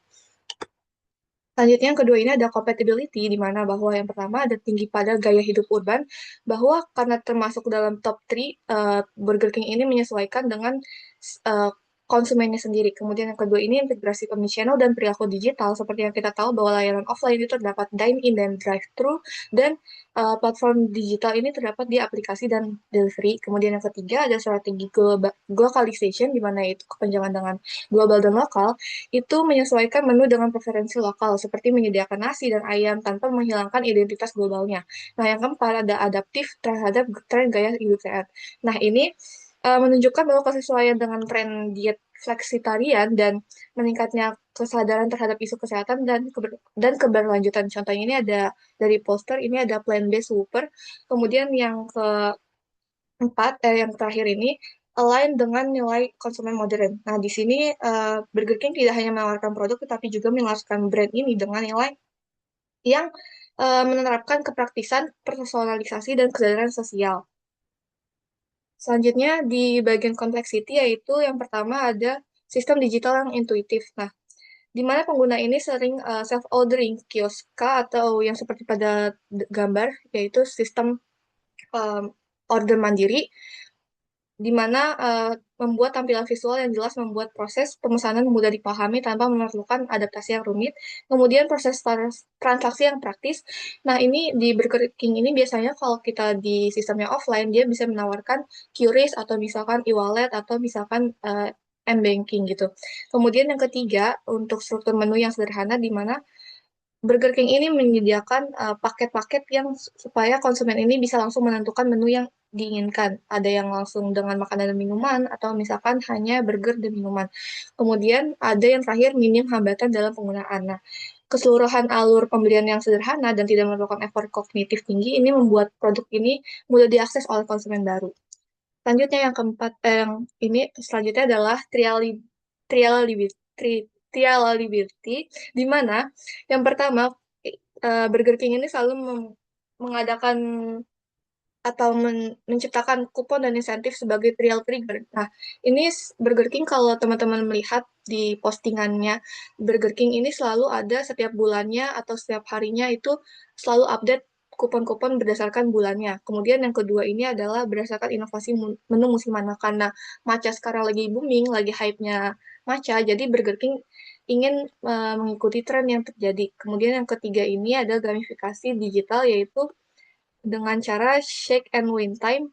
Selanjutnya yang kedua ini ada compatibility, di mana bahwa yang pertama ada tinggi pada gaya hidup urban, bahwa karena termasuk dalam top 3, Burger King ini menyesuaikan dengan uh, konsumennya sendiri. Kemudian yang kedua ini integrasi omnichannel dan perilaku digital. Seperti yang kita tahu bahwa layanan offline itu terdapat dine-in dan drive-thru, dan platform digital ini terdapat di aplikasi dan delivery. Kemudian yang ketiga ada strategi globalization, di mana itu kepanjangan dengan global dan lokal, itu menyesuaikan menu dengan preferensi lokal, seperti menyediakan nasi dan ayam tanpa menghilangkan identitas globalnya. Nah, yang keempat ada adaptif terhadap tren gaya hidup sehat. Nah, ini menunjukkan bahwa kesesuaian dengan tren diet fleksitarian dan meningkatnya kesadaran terhadap isu kesehatan dan keberlanjutan. Contohnya ini ada dari poster, ini ada plant-based Whopper. Kemudian yang keempat, yang terakhir ini align dengan nilai konsumen modern. Nah, di sini Burger King tidak hanya menawarkan produk, tetapi juga menawarkan brand ini dengan nilai yang menerapkan kepraktisan, personalisasi, dan kesadaran sosial. Selanjutnya di bagian complexity, yaitu yang pertama ada sistem digital yang intuitif. Nah, di mana pengguna ini sering self-ordering kiosk atau yang seperti pada gambar, yaitu sistem um, order mandiri, di mana membuat tampilan visual yang jelas membuat proses pemesanan mudah dipahami tanpa memerlukan adaptasi yang rumit. Kemudian proses transaksi yang praktis. Nah, ini di Burger King ini biasanya kalau kita di sistemnya offline, dia bisa menawarkan QRIS atau misalkan e-wallet atau misalkan m-banking gitu. Kemudian yang ketiga, untuk struktur menu yang sederhana, di mana Burger King ini menyediakan paket-paket yang supaya konsumen ini bisa langsung menentukan menu yang diinginkan. Ada yang langsung dengan makanan dan minuman, atau misalkan hanya burger dan minuman. Kemudian ada yang terakhir, minim hambatan dalam penggunaan. Nah, keseluruhan alur pembelian yang sederhana dan tidak memerlukan effort kognitif tinggi ini membuat produk ini mudah diakses oleh konsumen baru. Selanjutnya yang keempat, yang ini selanjutnya adalah trialability, di mana yang pertama Burger King ini selalu mengadakan atau menciptakan kupon dan insentif sebagai trial trigger. Nah, ini Burger King, kalau teman-teman melihat di postingannya, Burger King ini selalu ada setiap bulannya atau setiap harinya itu selalu update kupon-kupon berdasarkan bulannya. Kemudian yang kedua ini adalah berdasarkan inovasi menu musiman. Karena matcha sekarang lagi booming, lagi hype-nya matcha, jadi Burger King ingin mengikuti tren yang terjadi. Kemudian yang ketiga ini ada gamifikasi digital, yaitu dengan cara shake and win time,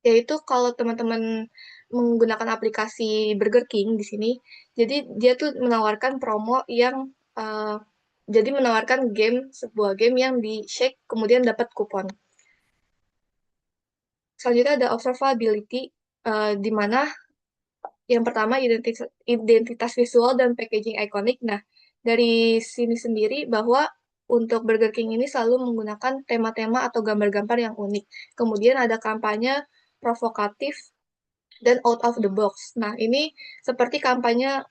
yaitu kalau teman-teman menggunakan aplikasi Burger King di sini, jadi dia tuh menawarkan promo yang jadi menawarkan sebuah game yang di shake kemudian dapat kupon. Selanjutnya ada observability, di mana yang pertama identitas visual dan packaging ikonik. Nah, dari sini sendiri bahwa untuk Burger King ini selalu menggunakan tema-tema atau gambar-gambar yang unik. Kemudian ada kampanye provokatif dan out of the box. Nah, ini seperti kampanye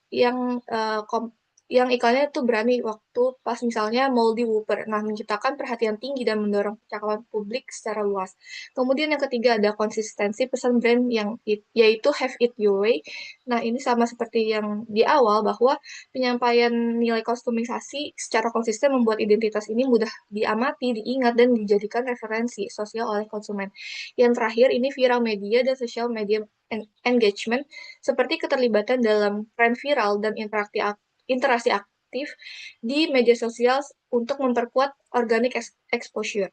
yang iklannya tuh berani waktu pas misalnya Moldy Whopper. Nah, menciptakan perhatian tinggi dan mendorong percakapan publik secara luas. Kemudian yang ketiga ada konsistensi pesan brand yaitu have it your way. Nah, ini sama seperti yang di awal bahwa penyampaian nilai kostumisasi secara konsisten membuat identitas ini mudah diamati, diingat, dan dijadikan referensi sosial oleh konsumen. Yang terakhir ini viral media dan social media engagement, seperti keterlibatan dalam tren viral dan interaksi aktif di media sosial untuk memperkuat organic exposure.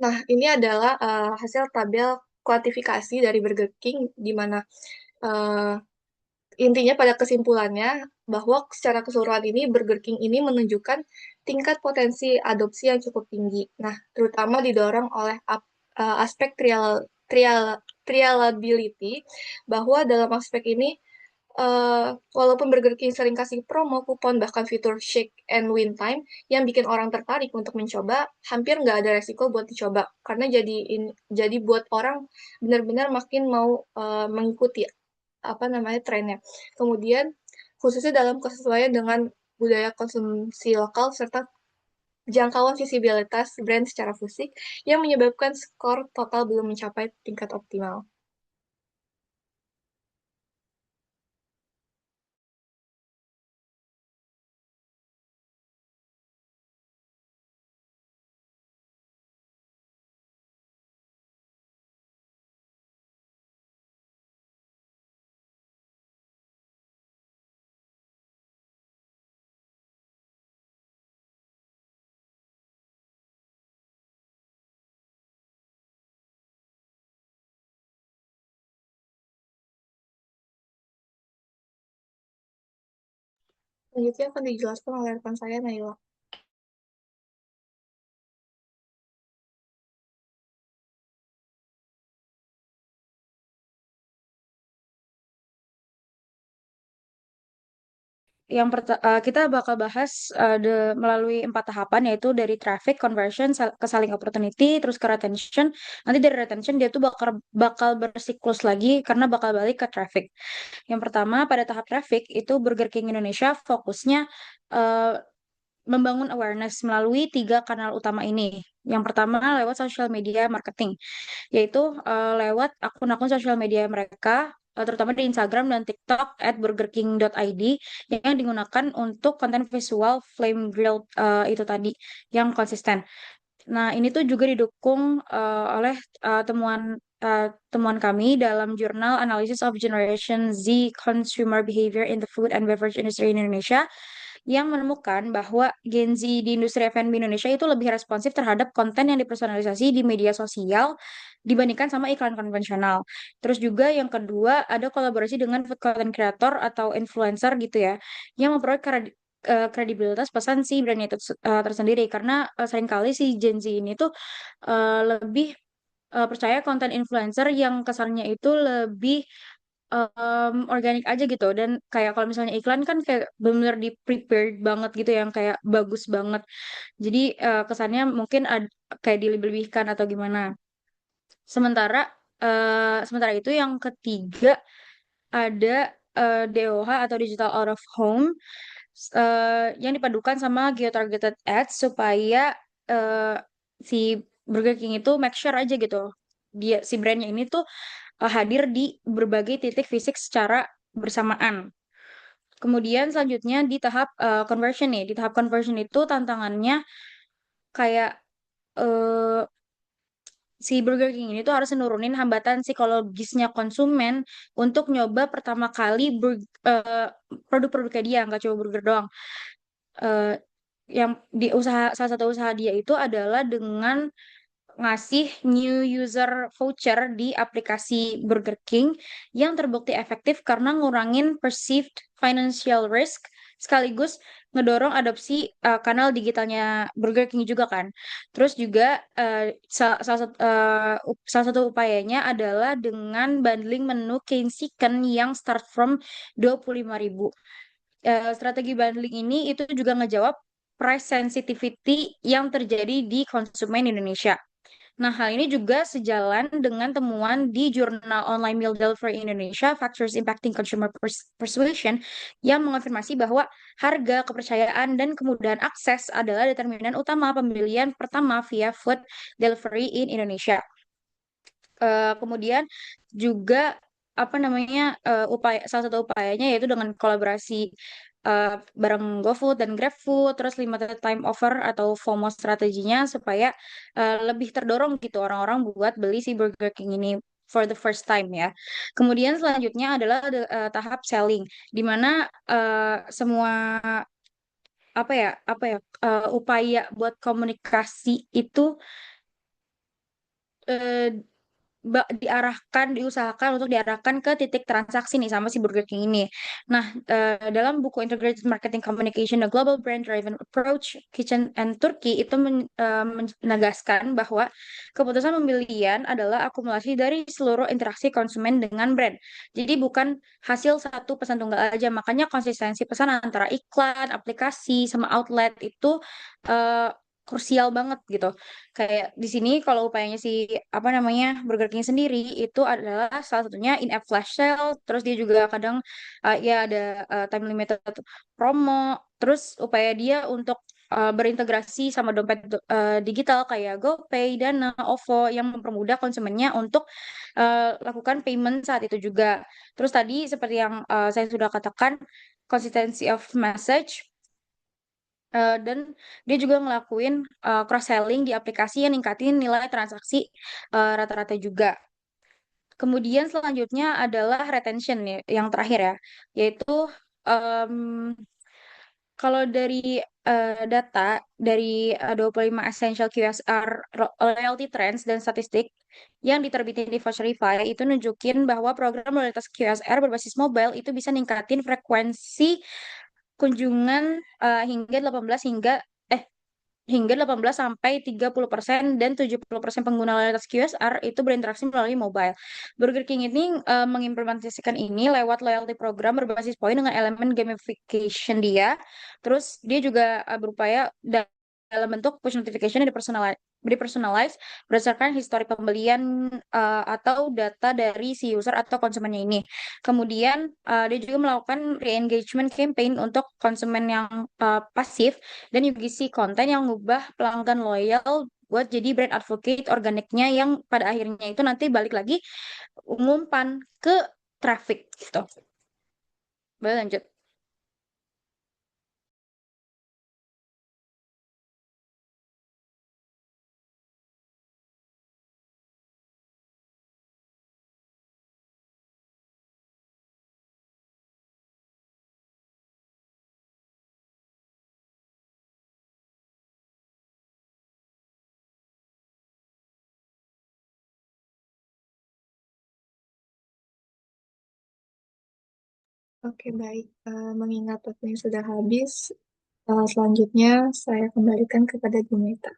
Nah, ini adalah hasil tabel kuantifikasi dari Burger King, di mana intinya pada kesimpulannya bahwa secara keseluruhan ini Burger King ini menunjukkan tingkat potensi adopsi yang cukup tinggi. Nah, terutama didorong oleh aspek trialability, bahwa dalam aspek ini walaupun Burger King sering kasih promo, kupon, bahkan fitur shake and win time yang bikin orang tertarik untuk mencoba, hampir nggak ada resiko buat dicoba. Karena jadi buat orang benar-benar makin mau mengikuti trennya. Kemudian khususnya dalam kesesuaian dengan budaya konsumsi lokal serta jangkauan visibilitas brand secara fisik yang menyebabkan skor total belum mencapai tingkat optimal. Selanjutnya akan dijelaskan oleh rekan saya, Naila. Kita bakal bahas melalui 4 tahapan, yaitu dari traffic conversion ke selling opportunity, terus ke retention. Nanti dari retention dia tuh bakal bersiklus lagi karena bakal balik ke traffic. Yang pertama, pada tahap traffic itu Burger King Indonesia fokusnya eh, membangun awareness melalui 3 kanal utama ini. Yang pertama lewat social media marketing, yaitu lewat akun-akun sosial media mereka, terutama di Instagram dan TikTok @burgerking.id, yang digunakan untuk konten visual flame grilled itu tadi yang konsisten. Nah, ini tuh juga didukung oleh temuan kami dalam jurnal Analysis of Generation Z Consumer Behavior in the Food and Beverage Industry in Indonesia, yang menemukan bahwa Gen Z di industri F&B Indonesia itu lebih responsif terhadap konten yang dipersonalisasi di media sosial dibandingkan sama iklan konvensional. Terus juga yang kedua, ada kolaborasi dengan food content creator atau influencer gitu ya, yang memperoleh kredibilitas pesan si brandnya itu tersendiri, karena seringkali si Gen Z ini tuh lebih percaya konten influencer yang kesannya itu lebih organik aja gitu, dan kayak kalau misalnya iklan kan kayak benar-benar di prepared banget gitu, yang kayak bagus banget, jadi kesannya mungkin kayak dilebih-lebihkan atau gimana. Sementara itu yang ketiga ada DOH atau Digital Out of Home, yang dipadukan sama geo-targeted ads supaya eh, si Burger King itu make sure aja gitu dia si brandnya ini tuh hadir di berbagai titik fisik secara bersamaan. Kemudian selanjutnya di tahap conversion nih. Di tahap conversion itu tantangannya kayak eh, si Burger King ini tuh harus nurunin hambatan psikologisnya konsumen untuk nyoba pertama kali produk-produknya dia, nggak cuma burger doang. Eh, yang di salah satu usaha dia itu adalah dengan ngasih new user voucher di aplikasi Burger King yang terbukti efektif karena ngurangin perceived financial risk, sekaligus ngedorong adopsi kanal digitalnya Burger King juga kan. Terus juga salah satu upayanya adalah dengan bundling menu Cane Chicken yang start from 25.000. Strategi bundling ini itu juga ngejawab price sensitivity yang terjadi di konsumen Indonesia. Nah, hal ini juga sejalan dengan temuan di Jurnal Online Meal Delivery Indonesia, Factors Impacting Consumer Persuasion, yang mengonfirmasi bahwa harga, kepercayaan, dan kemudahan akses adalah determinan utama pembelian pertama via food delivery in Indonesia. Kemudian juga apa namanya salah satu upayanya yaitu dengan kolaborasi bareng GoFood dan GrabFood, terus limited time offer atau FOMO strateginya supaya lebih terdorong gitu orang-orang buat beli si Burger King ini for the first time ya. Kemudian selanjutnya adalah tahap selling, di mana semua upaya buat komunikasi itu eh, diusahakan ke titik transaksi nih sama si Burger King ini. Nah, dalam buku Integrated Marketing Communication, The Global Brand Driven Approach, Kitchen and Turkey itu menegaskan bahwa keputusan pembelian adalah akumulasi dari seluruh interaksi konsumen dengan brand. Jadi bukan hasil satu pesan tunggal aja. Makanya konsistensi pesan antara iklan, aplikasi, sama outlet itu eh, krusial banget gitu. Kayak di sini kalau upayanya si apa namanya Burger King sendiri itu adalah salah satunya in-app flash sale, terus dia juga kadang ya ada time limited promo, terus upaya dia untuk berintegrasi sama dompet digital kayak GoPay, Dana, OVO yang mempermudah konsumennya untuk lakukan payment saat itu juga. Terus tadi seperti yang saya sudah katakan, consistency of message. Dan dia juga ngelakuin cross selling di aplikasi yang ningkatin nilai transaksi rata-rata juga. Kemudian selanjutnya adalah retention ya, yang terakhir ya, yaitu em, kalau dari data dari 25 essential QSR loyalty trends dan statistik yang diterbitin di Voucherify itu nunjukin bahwa program loyalitas QSR berbasis mobile itu bisa ningkatin frekuensi kunjungan hingga 18 hingga 18 sampai 30% dan 70% pengguna loyalitas QSR itu berinteraksi melalui mobile. Burger King ini mengimplementasikan ini lewat loyalty program berbasis poin dengan elemen gamification dia. Terus dia juga berupaya dalam bentuk push notification yang dipersonalize berdasarkan histori pembelian atau data dari si user atau konsumennya ini. Kemudian dia juga melakukan re-engagement campaign untuk konsumen yang pasif dan UGC konten yang ngubah pelanggan loyal buat jadi brand advocate organiknya yang pada akhirnya itu nanti balik lagi ngumpan ke traffic gitu. Boleh lanjut. Oke, baik. Mengingat waktunya sudah habis, selanjutnya saya kembalikan kepada Junita.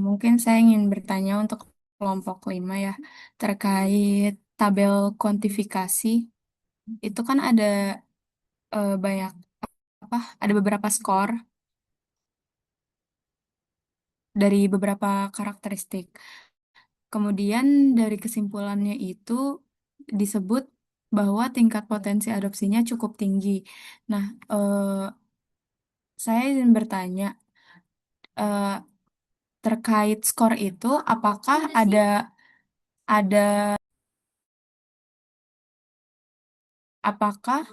Mungkin saya ingin bertanya untuk kelompok 5 ya, terkait tabel kuantifikasi. Itu kan ada banyak apa? Ada beberapa skor dari beberapa karakteristik. Kemudian dari kesimpulannya itu disebut bahwa tingkat potensi adopsinya cukup tinggi. Nah, saya ingin bertanya eh, terkait skor itu, apakah ada apakah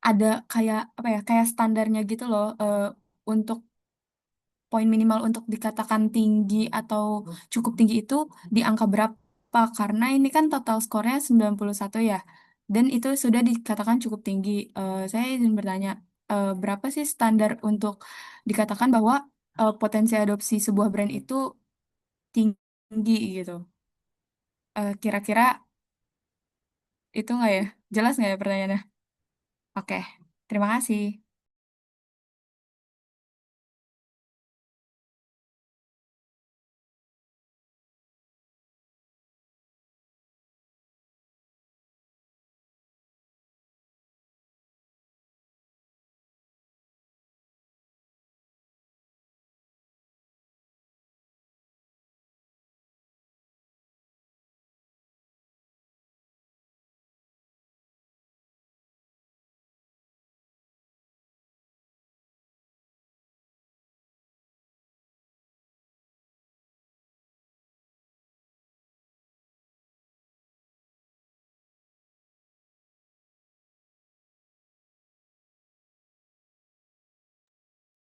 ada kayak apa ya kayak standarnya gitu loh untuk poin minimal untuk dikatakan tinggi atau cukup tinggi itu di angka berapa? Karena ini kan total skornya 91 ya. Dan itu sudah dikatakan cukup tinggi. Saya izin bertanya, berapa sih standar untuk dikatakan bahwa potensi adopsi sebuah brand itu tinggi gitu? Kira-kira itu nggak ya? Jelas nggak ya pertanyaannya? Oke, terima kasih.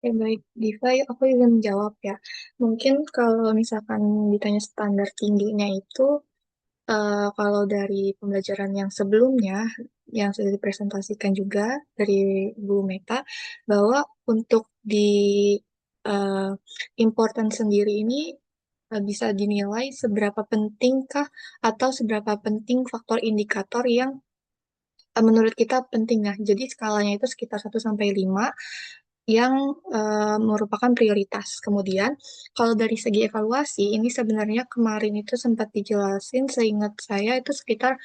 Oke, baik, Diva, yuk aku ingin menjawab ya. Mungkin kalau misalkan ditanya standar tingginya itu, kalau dari pembelajaran yang sebelumnya, yang sudah dipresentasikan juga dari Bu Meta, bahwa untuk di eh, important sendiri ini bisa dinilai seberapa pentingkah atau seberapa penting faktor indikator yang menurut kita penting. Nah, jadi skalanya itu sekitar 1 sampai 5 yang merupakan prioritas. Kemudian, kalau dari segi evaluasi, ini sebenarnya kemarin itu sempat dijelasin, seingat saya itu sekitar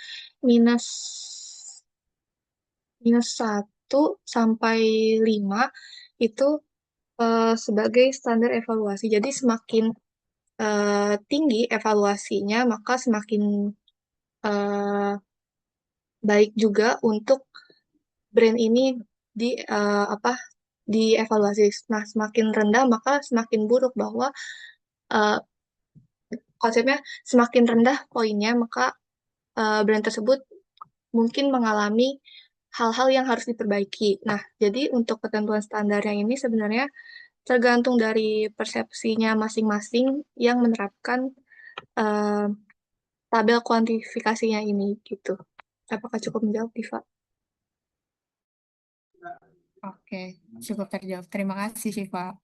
minus minus 1 sampai 5 itu sebagai standar evaluasi. Jadi semakin tinggi evaluasinya, maka semakin eh, baik juga untuk brand ini di apa dievaluasi. Nah, semakin rendah maka semakin buruk bahwa eh, konsepnya semakin rendah poinnya maka brand tersebut mungkin mengalami hal-hal yang harus diperbaiki. Nah, jadi untuk ketentuan standarnya ini sebenarnya tergantung dari persepsinya masing-masing yang menerapkan eh, tabel kuantifikasinya ini gitu. Apakah cukup menjawab, Diva? Oke, cukup terjawab. Terima kasih, Syifa.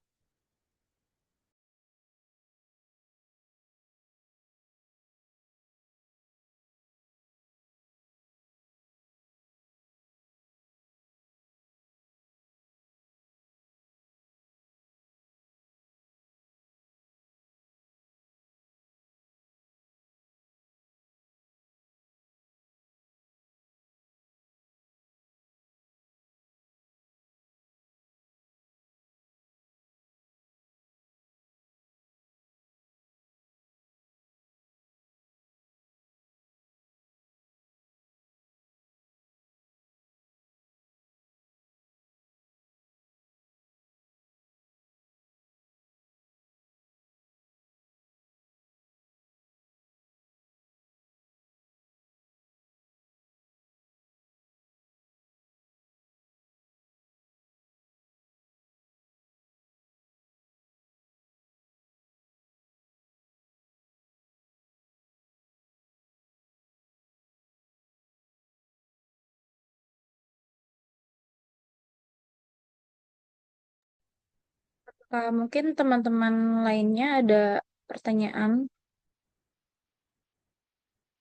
Mungkin teman-teman lainnya ada pertanyaan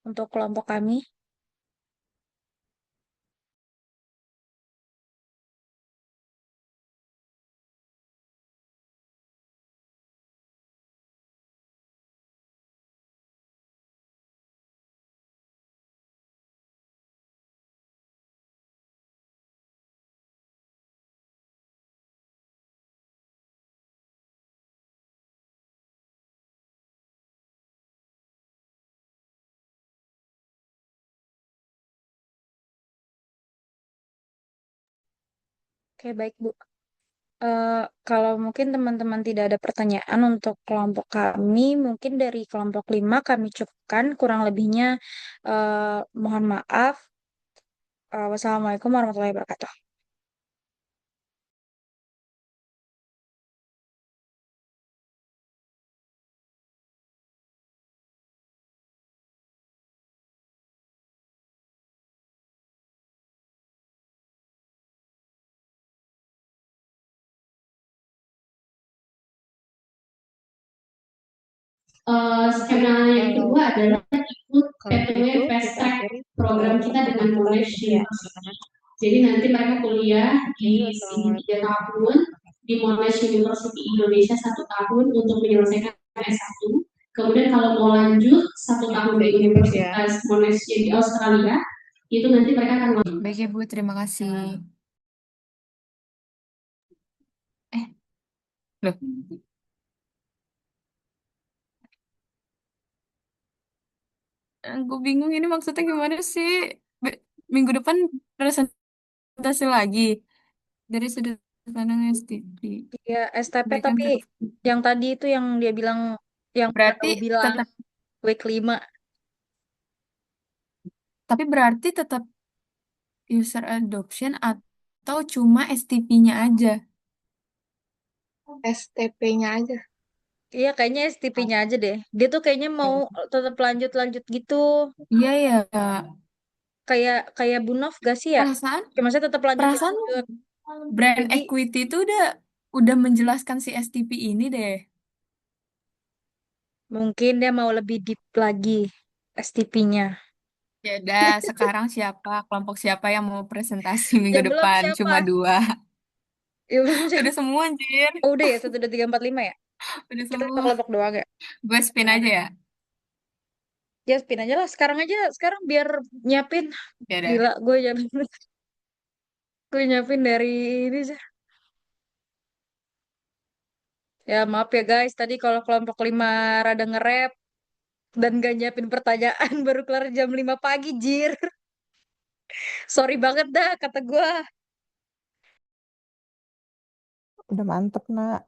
untuk kelompok kami. Oke, baik, Bu. Kalau mungkin teman-teman tidak ada pertanyaan untuk kelompok kami, mungkin dari kelompok 5 kami cukupkan. Kurang lebihnya mohon maaf. Wassalamualaikum warahmatullahi wabarakatuh. Skema yang kedua adalah ikut Kalau PTW begitu Fast kita Track akhiri program kita dengan pertemuan kita hari Knowledge ini ya, University. anak-anak. Jadi nanti mereka kuliah di Jadi sini 3 wassalamualaikum. tahun, di Monash University Indonesia 1 tahun untuk menyelesaikan S1. Kemudian kalau mau lanjut 1 tahun di Baik ya, Bu, ya. Universitas Monash di Australia, itu nanti mereka akan Baik ya Bu, terima kasih. Loh. Gue bingung ini maksudnya gimana sih? Minggu depan presentasi lagi dari sudut pandang STP. Ya, STP Berikan tapi yang tadi itu yang dia bilang, yang berarti Bro bilang tetap, week 5. tapi berarti tetap user adoption atau cuma STP-nya aja? STP-nya aja. Iya, kayaknya STP-nya aja deh. Dia tuh kayaknya mau tetap lanjut-lanjut gitu. Iya ya, Kayak kayak Bunov gak sih ya? perasaan Cuma saya tetap perasaan lanjut-lanjut. brand Jadi equity itu udah menjelaskan si STP ini deh. mungkin dia mau lebih deep lagi STP-nya. Ya udah, sekarang kelompok siapa yang mau presentasi minggu Yang belum depan? siapa? Cuma 2. Yang belum Udah siapa? semua anjir. Oh, udah ya, 1, 2, 3, 4, 5 ya? Udah Kita satu semua. kelompok doang ya? Gue spin aja ya. Ya, spin aja lah. Sekarang aja, sekarang biar nyiapin. Ya udah. Gila, gue nyiapin dari ini sih. Ya, maaf ya guys. Tadi kalau kelompok 5 rada nge-rap dan gak nyiapin pertanyaan baru kelar jam 5 pagi, jir. Sorry banget dah, kata gue. Udah mantep, Nak.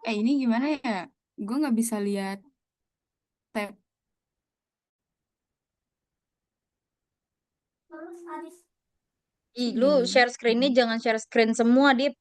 Ini gimana ya? Gue nggak bisa lihat tab. Ih, lu share screen ini jangan share screen semua, Dit.